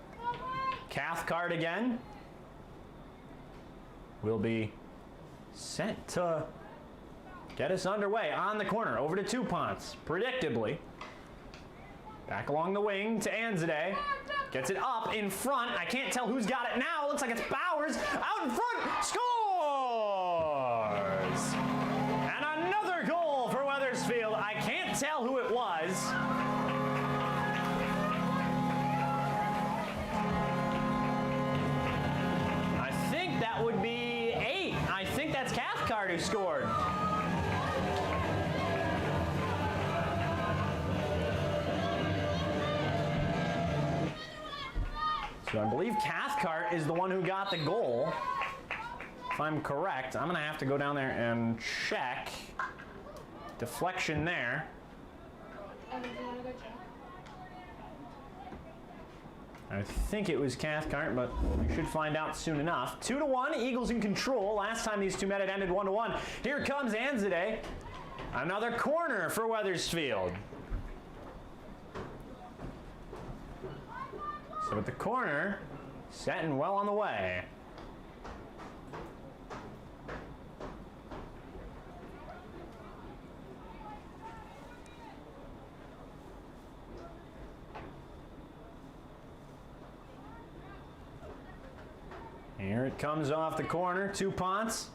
Speaker 1: Cathcart again will be sent to get us underway on the corner. Over to Tupance, predictably. Back along the wing to Anzade. Gets it up in front. I can't tell who's got it now. It looks like it's Bowers. Out in front. Scores! And another goal for Wethersfield. I can't tell who it was. I think that would be 8. I think that's Cathcart who scored. So I believe Cathcart is the one who got the goal. If I'm correct, I'm going to have to go down there and check. Deflection there. I think it was Cathcart, but we should find out soon enough. 2-1, Eagles in control. Last time these two met, it ended 1-1. Here comes Anzade. Another corner for Wethersfield. So at the corner, set and well on the way. Here it comes off the corner, Tupance.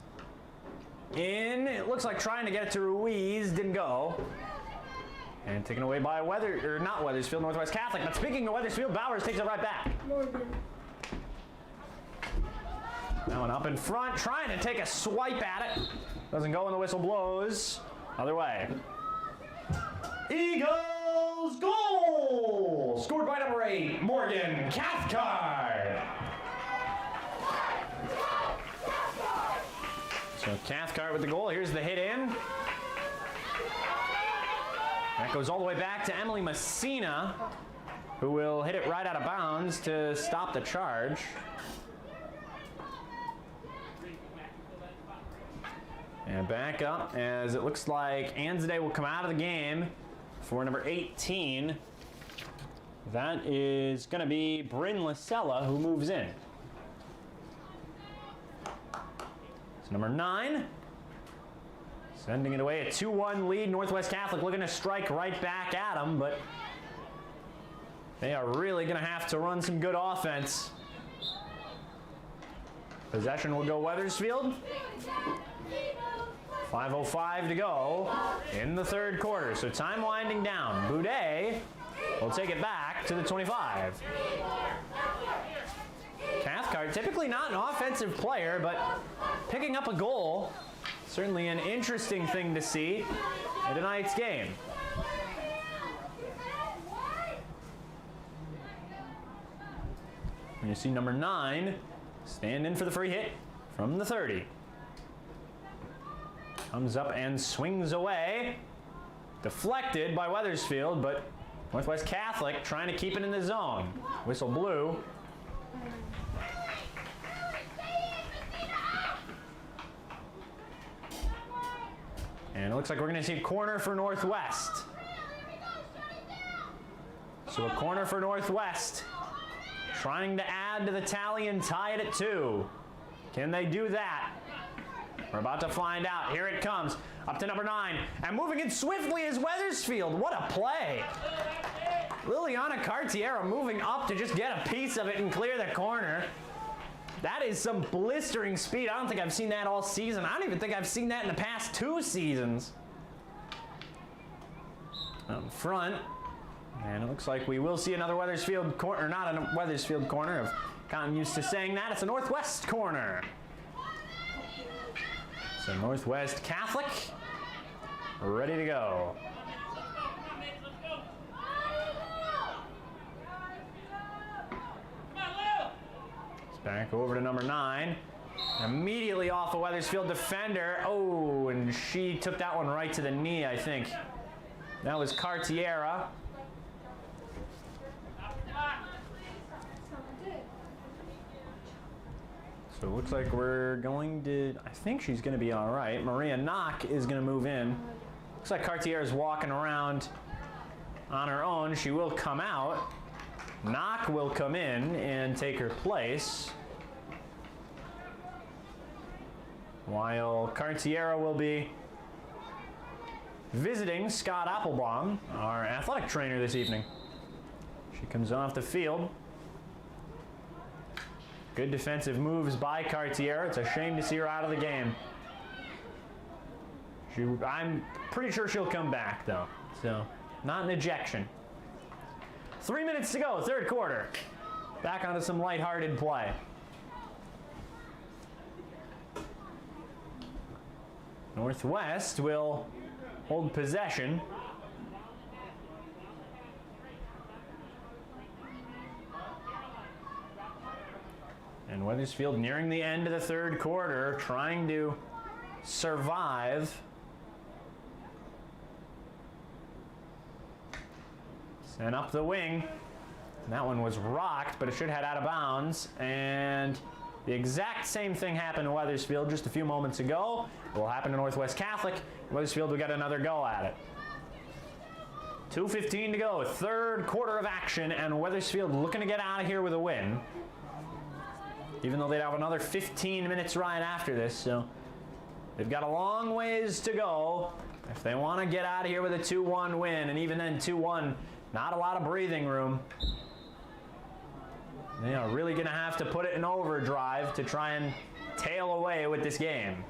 Speaker 1: In, it looks like trying to get it to Ruiz, didn't go. And taken away by not Wethersfield, Northwest Catholic. But speaking of Wethersfield, Bowers takes it right back. That one up in front, trying to take a swipe at it. Doesn't go when the whistle blows. Other way. Eagles goal! Scored by number 8, Morgan Cathcart. So Cathcart with the goal. Here's the hit in. That goes all the way back to Emily Messina, who will hit it right out of bounds to stop the charge. And back up as it looks like Anzade will come out of the game for number 18. That is going to be Bryn Lasella who moves in. So number 9. Sending it away, a 2-1 lead. Northwest Catholic looking to strike right back at them, but they are really going to have to run some good offense. Possession will go Wethersfield. 5:05 to go in the third quarter, so time winding down. Boudet will take it back to the 25. Cathcart, typically not an offensive player, but picking up a goal. Certainly an interesting thing to see in tonight's game. And you see number 9 stand in for the free hit from the 30. Comes up and swings away. Deflected by Wethersfield, but Northwest Catholic trying to keep it in the zone. Whistle blew. And it looks like we're going to see a corner for Northwest. So a corner for Northwest. Trying to add to the tally and tie it at 2. Can they do that? We're about to find out. Here it comes. Up to number 9. And moving in swiftly is Wethersfield. What a play. Liliana Cartiera moving up to just get a piece of it and clear the corner. That is some blistering speed. I don't think I've seen that all season. I don't even think I've seen that in the past 2 seasons. Up front. And it looks like we will see another Wethersfield corner. Not a Wethersfield corner. I've gotten used to saying that. It's a Northwest corner. So Northwest Catholic, ready to go. It's back over to number 9. Immediately off a Wethersfield defender. Oh, and she took that one right to the knee, I think. That was Cartiera. So it looks like we're going to, I think she's going to be all right. Maria Knock is going to move in. Looks like Cartier is walking around on her own. She will come out. Knock will come in and take her place. While Cartier will be visiting Scott Applebaum, our athletic trainer this evening. She comes off the field. Good defensive moves by Cartier. It's a shame to see her out of the game. I'm pretty sure she'll come back, though. So, not an ejection. 3 minutes to go, third quarter. Back onto some lighthearted play. Northwest will hold possession. And Wethersfield nearing the end of the third quarter, trying to survive. Sent up the wing. That one was rocked, but it should head out of bounds. And the exact same thing happened to Wethersfield just a few moments ago. It will happen to Northwest Catholic. Wethersfield will get another go at it. 2:15 to go, third quarter of action, and Wethersfield looking to get out of here with a win. Even though they'd have another 15 minutes right after this, so they've got a long ways to go if they want to get out of here with a 2-1 win, and even then 2-1, not a lot of breathing room. They are really going to have to put it in overdrive to try and tail away with this game.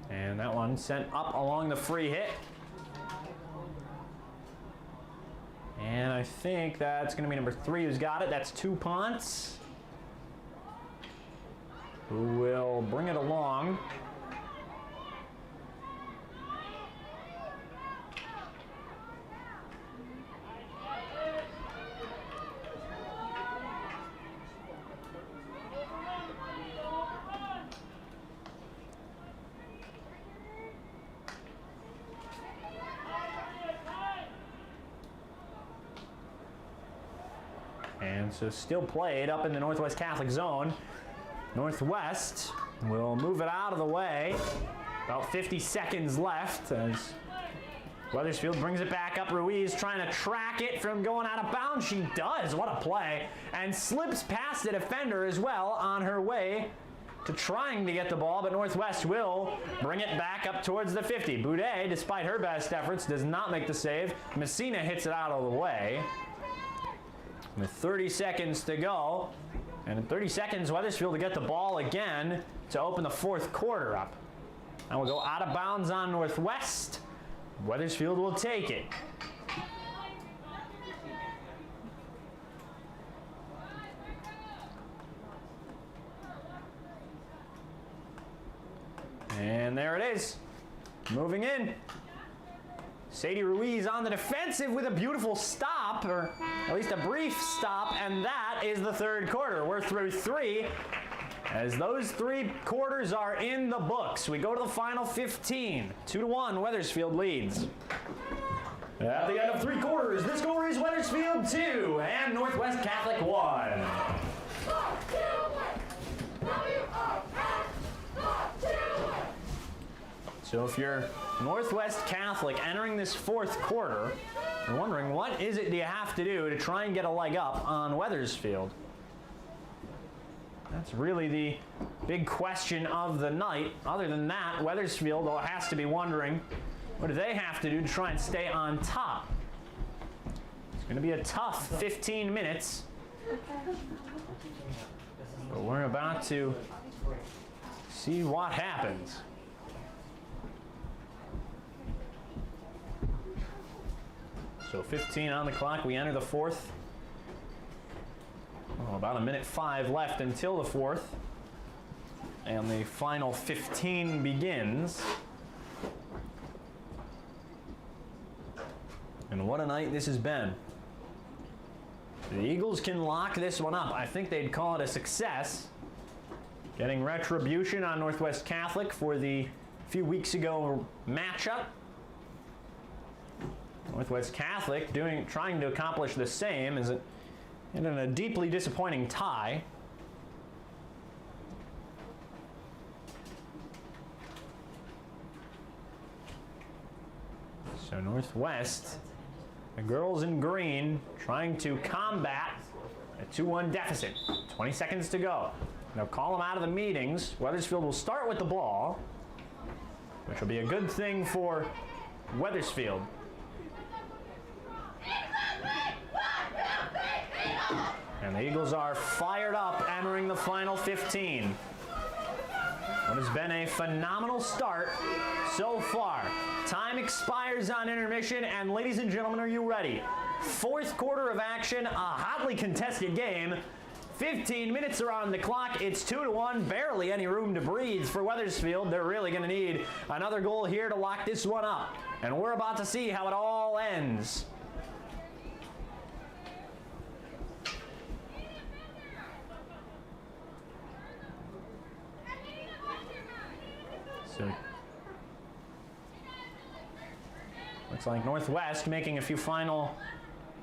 Speaker 1: And that one Been sent up along the free hit. And I think that's going to be number 3 who's got it. That's Ponce, who will bring it along. And so still played up in the Northwest Catholic zone. Northwest will move it out of the way. About 50 seconds left as Wethersfield brings it back up. Ruiz trying to track it from going out of bounds. She does. What a play. And slips past the defender as well on her way to trying to get the ball, but Northwest will bring it back up towards the 50. Boudet, despite her best efforts, does not make the save. Messina hits it out of the way. With 30 seconds to go, and in 30 seconds, Wethersfield to get the ball again to open the 4th quarter up. And we'll go out of bounds on Northwest. Wethersfield will take it. And there it is, moving in. Sadie Ruiz on the defensive with a beautiful stop, or at least a brief stop, and that is the 3rd quarter. We're through 3, as those 3 quarters are in the books. We go to the final 15. 2-1, Wethersfield leads. At the end of 3 quarters, the score is Wethersfield 2 and Northwest Catholic 1. So if you're Northwest Catholic entering this 4th quarter, you're wondering what is it do you have to do to try and get a leg up on Wethersfield? That's really the big question of the night. Other than that, Wethersfield has to be wondering what do they have to do to try and stay on top. It's going to be a tough 15 minutes. But we're about to see what happens. So 15 on the clock, we enter the 4th. About 1:05 left until the 4th. And the final 15 begins. And what a night this has been. The Eagles can lock this one up. I think they'd call it a success. Getting retribution on Northwest Catholic for the few weeks ago matchup. Northwest Catholic trying to accomplish the same in a deeply disappointing tie. So Northwest, the girls in green, trying to combat a 2-1 deficit. 20 seconds to go. They'll call them out of the meetings. Wethersfield will start with the ball, which will be a good thing for Wethersfield. And the Eagles are fired up entering the final 15. What has been a phenomenal start so far. Time expires on intermission, and ladies and gentlemen, are you ready? 4th quarter of action, a hotly contested game. 15 minutes are on the clock. It's 2-1, barely any room to breathe for Wethersfield. They're really going to need another goal here to lock this one up. And we're about to see how it all ends. So, looks like Northwest making a few final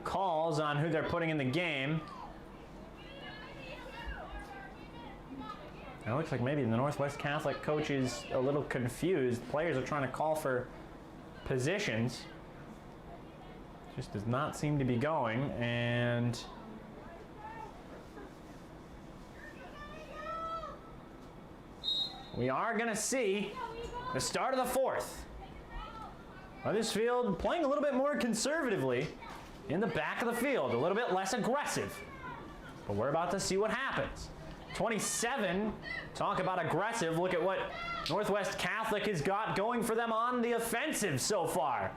Speaker 1: calls on who they're putting in the game. And it looks like maybe the Northwest Catholic coach is a little confused. Players are trying to call for positions. Just does not seem to be going, and we are going to see the start of the 4th. Wethersfield playing a little bit more conservatively in the back of the field, a little bit less aggressive. But we're about to see what happens. 27. Talk about aggressive. Look at what Northwest Catholic has got going for them on the offensive so far.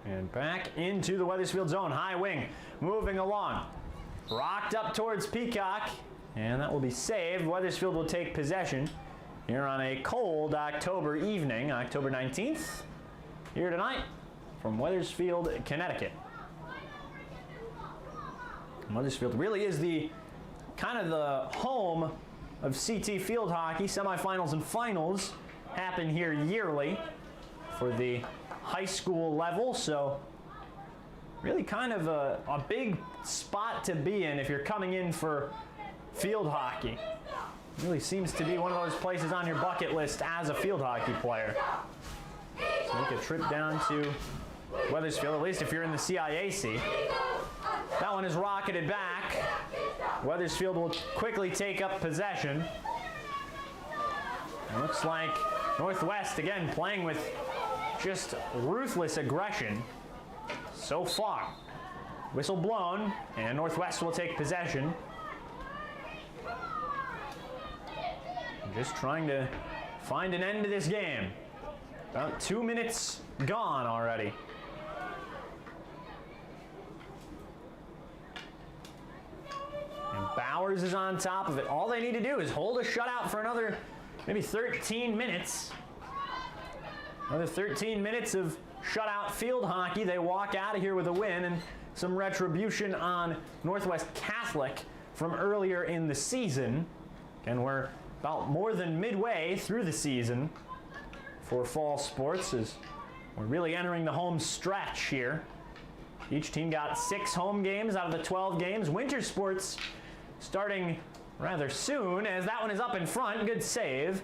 Speaker 1: And back into the Wethersfield zone. High wing moving along. Rocked up towards Peacock. And that will be saved. Wethersfield will take possession here on a cold October evening, October 19th, here tonight from Wethersfield, Connecticut. And Wethersfield really is the kind of the home of CT field hockey. Semifinals and finals happen here yearly for the high school level, so really kind of a big spot to be in if you're coming in for field hockey. Really seems to be one of those places on your bucket list as a field hockey player. So make a trip down to Wethersfield, at least if you're in the CIAC. That one is rocketed back. Wethersfield will quickly take up possession. It looks like Northwest again playing with just ruthless aggression so far. Whistle blown, and Northwest will take possession. Just trying to find an end to this game. About 2 minutes gone already. And Bowers is on top of it. All they need to do is hold a shutout for another maybe 13 minutes. Another 13 minutes of shutout field hockey. They walk out of here with a win and some retribution on Northwest Catholic from earlier in the season. Again, we're about more than midway through the season for fall sports as we're really entering the home stretch here. Each team got 6 home games out of the 12 games. Winter sports starting rather soon as that one is up in front. Good save.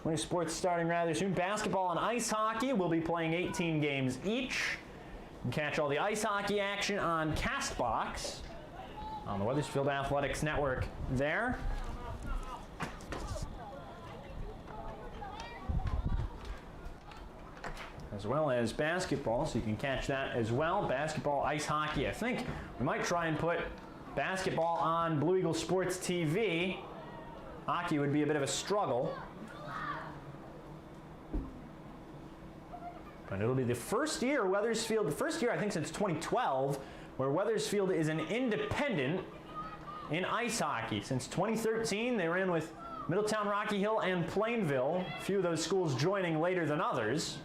Speaker 1: Winter sports starting rather soon. Basketball and ice hockey will be playing 18 games each. You can catch all the ice hockey action on CastBox on the Wethersfield Athletics Network there. As well as basketball, so you can catch that as well. Basketball, ice hockey. I think we might try and put basketball on Blue Eagle Sports TV. Hockey would be a bit of a struggle. But it'll be the first year Wethersfield, the first year I think since 2012, where Wethersfield is an independent in ice hockey. Since 2013, they ran with Middletown, Rocky Hill, and Plainville. A few of those schools joining later than others.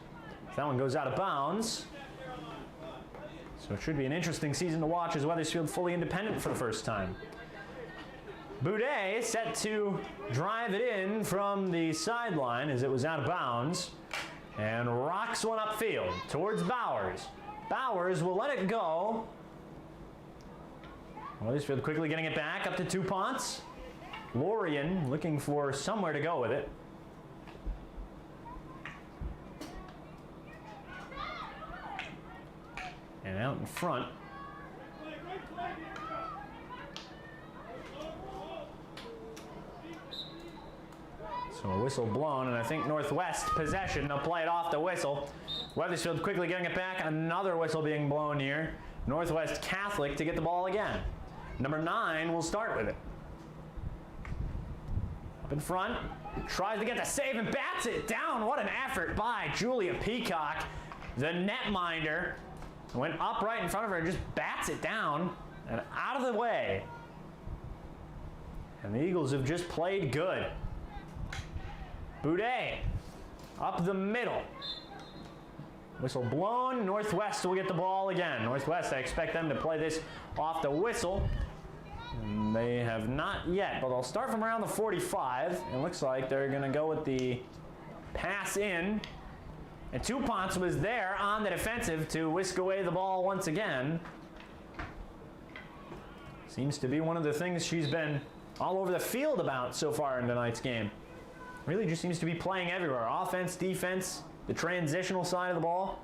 Speaker 1: That one goes out of bounds. So it should be an interesting season to watch as Wethersfield fully independent for the first time. Boudet set to drive it in from the sideline as it was out of bounds and rocks one upfield towards Bowers. Bowers will let it go. Wethersfield quickly getting it back up to Touponts. Lorian looking for somewhere to go with it. And out in front. So a whistle blown, and I think Northwest possession. They'll play it off the whistle. Wethersfield quickly getting it back. Another whistle being blown here. Northwest Catholic to get the ball again. Number 9 will start with it. Up in front. Tries to get the save and bats it down. What an effort by Julia Peacock, the netminder. Went up right in front of her and just bats it down and out of the way. And the Eagles have just played good. Boudet up the middle. Whistle blown. Northwest will get the ball again. Northwest, I expect them to play this off the whistle. And they have not yet, but they'll start from around the 45. It looks like they're going to go with the pass in. And Touponts was there on the defensive to whisk away the ball once again. Seems to be one of the things she's been all over the field about so far in tonight's game. Really just seems to be playing everywhere. Offense, defense, the transitional side of the ball.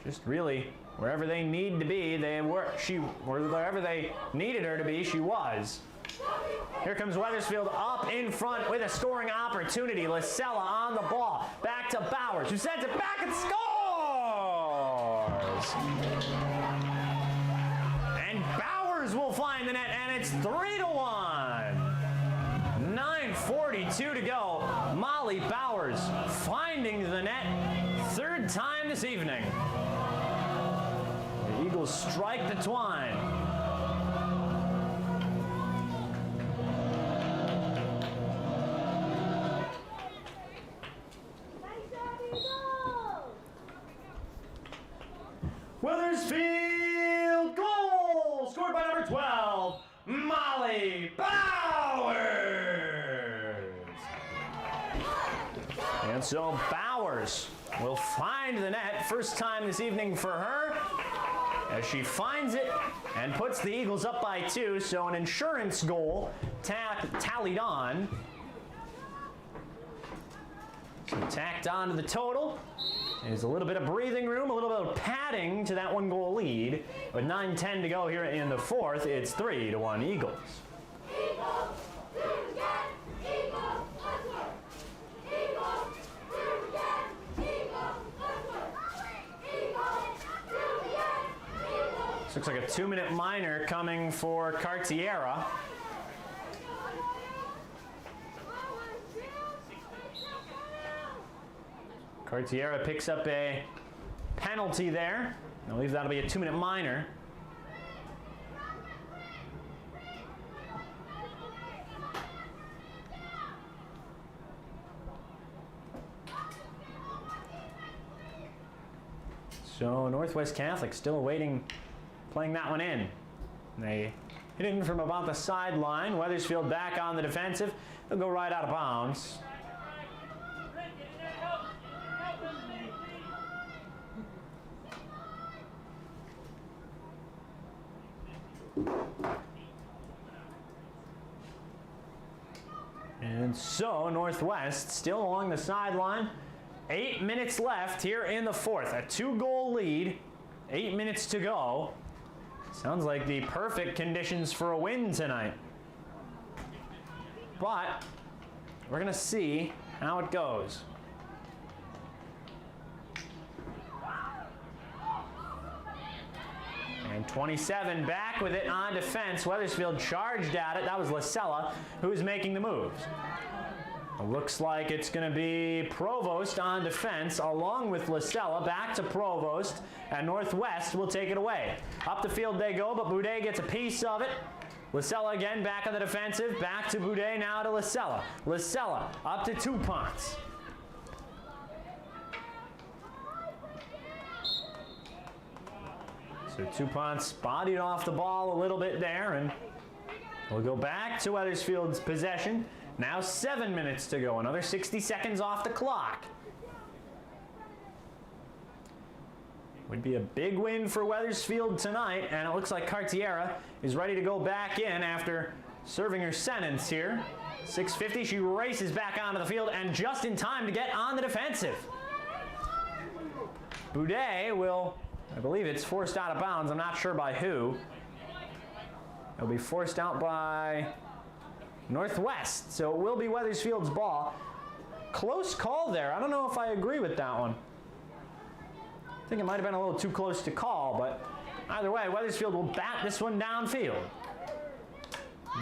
Speaker 1: Just really, wherever they need to be, they were. Wherever they needed her to be, she was. Here comes Wethersfield up in front with a scoring opportunity. Lasella on the ball. Back to Bowers, who sends it back and scores! And Bowers will find the net, and it's 3-1. 9:42 to go. Molly Bowers finding the net. Third time this evening. The Eagles strike the twine. Wethersfield goal! Scored by number 12, Molly Bowers! And so Bowers will find the net. First time this evening for her. As she finds it and puts the Eagles up by 2. So an insurance goal tallied on. So tacked on to the total. There's a little bit of breathing room, a little bit of padding to that 1-goal lead. With 9:10 to go here in the fourth, it's 3-1 Eagles. This looks like a 2-minute minor coming for Cartiera. Cartiera picks up a penalty there. I believe that'll be a 2-minute minor. So Northwest Catholic still waiting, playing that one in. They hit it in from about the sideline. Wethersfield back on the defensive. They'll go right out of bounds. And so Northwest still along the sideline. 8 minutes left here in the fourth. A 2-goal lead. 8 minutes to go. Sounds like the perfect conditions for a win tonight. But we're going to see how it goes. And 27 back with it on defense. Wethersfield charged at it. That was Lasella who was making the moves. It looks like it's going to be Provost on defense along with Lasella. Back to Provost, and Northwest will take it away. Up the field they go, but Boudet gets a piece of it. Lasella again back on the defensive. Back to Boudet, now to Lasella. Lasella up to Tupons. So Tupons bodied off the ball a little bit there, and we'll go back to Wethersfield's possession. Now 7 minutes to go, another 60 seconds off the clock. Would be a big win for Wethersfield tonight, and it looks like Cartiera is ready to go back in after serving her sentence here. 6:50, she races back onto the field, and just in time to get on the defensive. Boudet will, I believe it's forced out of bounds. I'm not sure by who. It'll be forced out by Northwest, so it will be Wethersfield's ball. Close call there. I don't know if I agree with that one. I think it might have been a little too close to call, but either way, Wethersfield will bat this one downfield.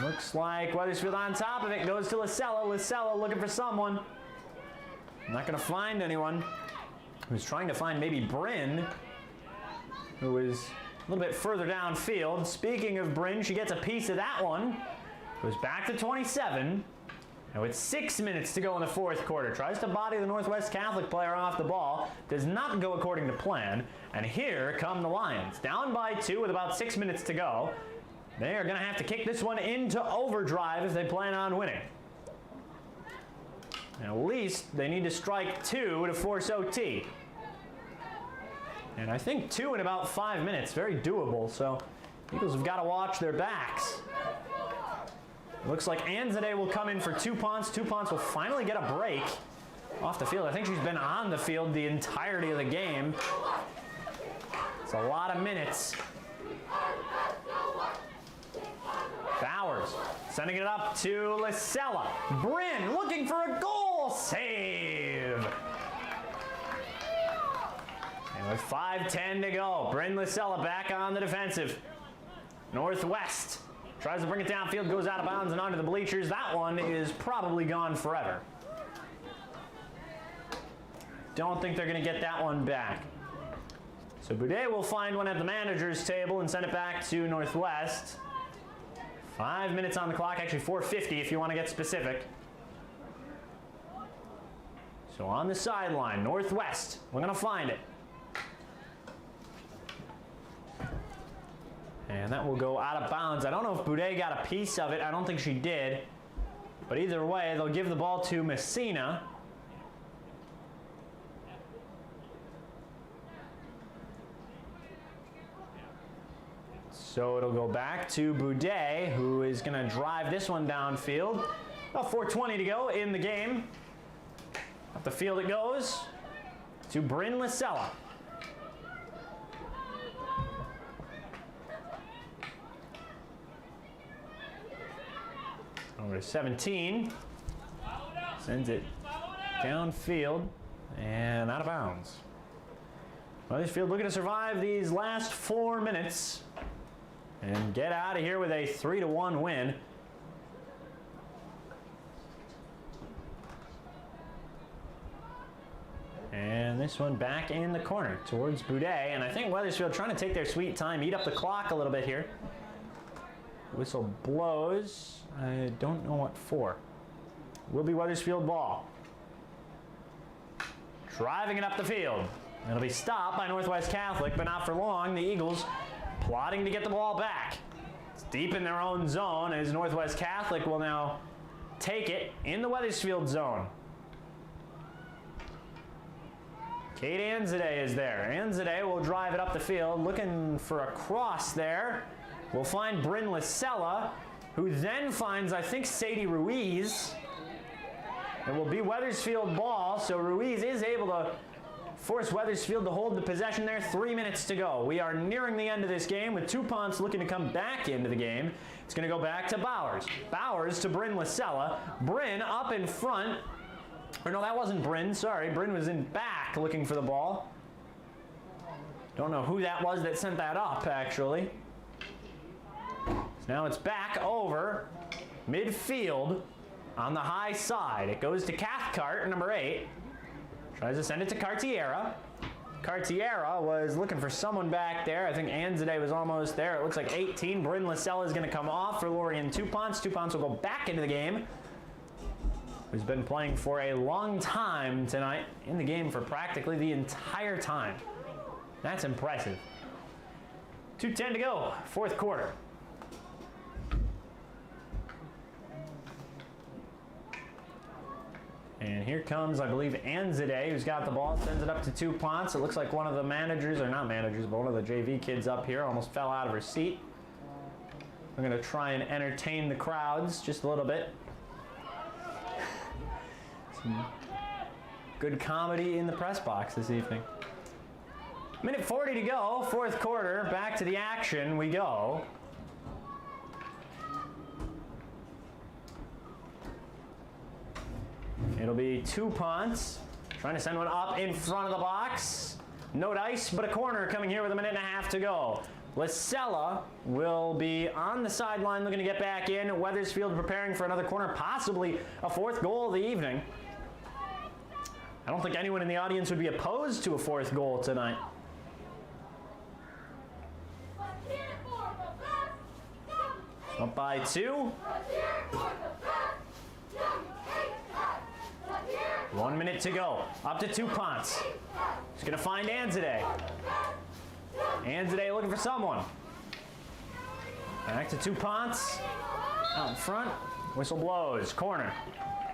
Speaker 1: Looks like Wethersfield on top of it. Goes to Lasella. Lasella looking for someone. Not going to find anyone. He was trying to find maybe Bryn, who is a little bit further downfield. Speaking of Bryn, she gets a piece of that one. Goes back to 27. And with 6 minutes to go in the fourth quarter, tries to body the Northwest Catholic player off the ball. Does not go according to plan. And here come the Lions. Down by 2 with about 6 minutes to go. They are going to have to kick this one into overdrive if they plan on winning. And at least they need to strike 2 to force OT. And I think 2 in about 5 minutes. Very doable. So Eagles have got to watch their backs. Looks like Anzade will come in for Tupons. Tupons will finally get a break off the field. I think she's been on the field the entirety of the game. It's a lot of minutes. Bowers Sending it up to Lisella. Bryn looking for a goal. Save. And with 5:10 to go, Bryn Lisella back on the defensive. Northwest tries to bring it downfield, goes out of bounds and onto the bleachers. That one is probably gone forever. Don't think they're going to get that one back. So Boudet will find one at the manager's table and send it back to Northwest. 5 minutes on the clock, actually 4:50 if you want to get specific. So on the sideline, Northwest, we're going to find it. And that will go out of bounds. I don't know if Boudet got a piece of it. I don't think she did. But either way, they'll give the ball to Messina. So it'll go back to Boudet, who is going to drive this one downfield. About 4:20 to go in the game. Up the field it goes to Bryn Lisella. Over to 17. Sends it downfield and out of bounds. Wethersfield looking to survive these last 4 minutes and get out of here with a 3-1 win. And this one back in the corner towards Boudet. And I think Wethersfield trying to take their sweet time, eat up the clock a little bit here. Whistle blows. I don't know what for. Will be Wethersfield ball. Driving it up the field. It'll be stopped by Northwest Catholic, but not for long. The Eagles plotting to get the ball back. It's deep in their own zone as Northwest Catholic will now take it in the Wethersfield zone. Kate Anzadeh is there. Anzadeh will drive it up the field, looking for a cross there. We'll find Bryn Lisella, who then finds, I think, Sadie Ruiz. It will be Wethersfield ball, so Ruiz is able to force Wethersfield to hold the possession there. 3 minutes to go. We are nearing the end of this game with 2 punts looking to come back into the game. It's going to go back to Bowers. Bowers to Bryn Lisella. Bryn up in front. Or no, that wasn't Bryn. Sorry, Bryn was in back looking for the ball. Don't know who that was that sent that up, actually. So now it's back over midfield on the high side. It goes to Cathcart, number 8. Tries to send it to Cartiera. Cartiera was looking for someone back there. I think Anzadeh was almost there. It looks like 18. Bryn Lisella is going to come off for Lorien Touponce. Touponce will go back into the game. Who's been playing for a long time tonight, in the game for practically the entire time. That's impressive. 2:10 to go, 4th quarter. And here comes, I believe, Anzadeh, who's got the ball, sends it up to Touponce. It looks like one of the managers, or not managers, but one of the JV kids up here almost fell out of her seat. I'm going to try and entertain the crowds just a little bit. Some good comedy in the press box this evening. Minute 40 to go, 4th quarter. Back to the action we go. It'll be Touponce trying to send one up in front of the box. No dice, but a corner coming here with 1.5 minutes to go. Lisella will be on the sideline looking to get back in. Wethersfield preparing for another corner, possibly a 4th goal of the evening. I don't think anyone in the audience would be opposed to a 4th goal tonight. Up by 2. 1 minute to go. Up to Touponce. He's going to find Anzadeh. Anzadeh looking for someone. Back to Touponce. Out in front. Whistle blows. Corner.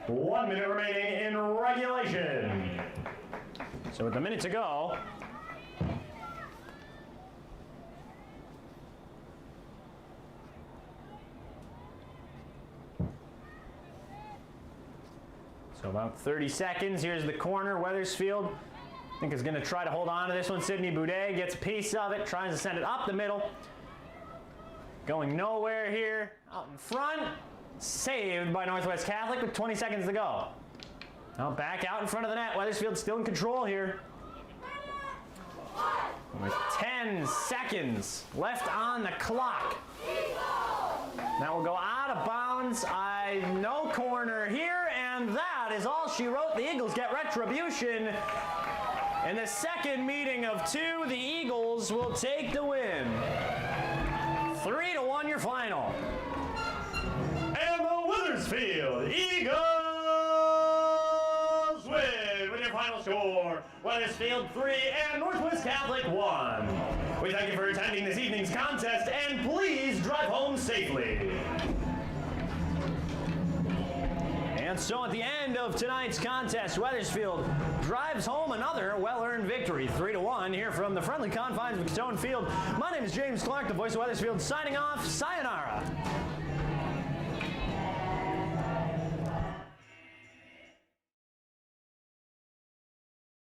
Speaker 3: 1 minute remaining in regulation.
Speaker 1: So with a minute to go, so about 30 seconds. Here's the corner. Wethersfield, I think, is going to try to hold on to this one. Sydney Boudet gets a piece of it, tries to send it up the middle. Going nowhere here. Out in front. Saved by Northwest Catholic with 20 seconds to go. Now back out in front of the net. Wethersfield still in control here. With 10 seconds left on the clock. That will go out of bounds. No corner here, and that is all she wrote. The Eagles get retribution. In the second meeting of two, the Eagles will take the win. 3-1 your final.
Speaker 3: And the Wethersfield Eagles win with your final score, Wethersfield 3 and Northwest Catholic 1. We thank you for attending this evening's contest, and please drive home safely.
Speaker 1: And so at the end of tonight's contest, Wethersfield drives home another well-earned victory, 3-1 here from the friendly confines of Cottone Field. My name is James Clark, the voice of Wethersfield, signing off. Sayonara.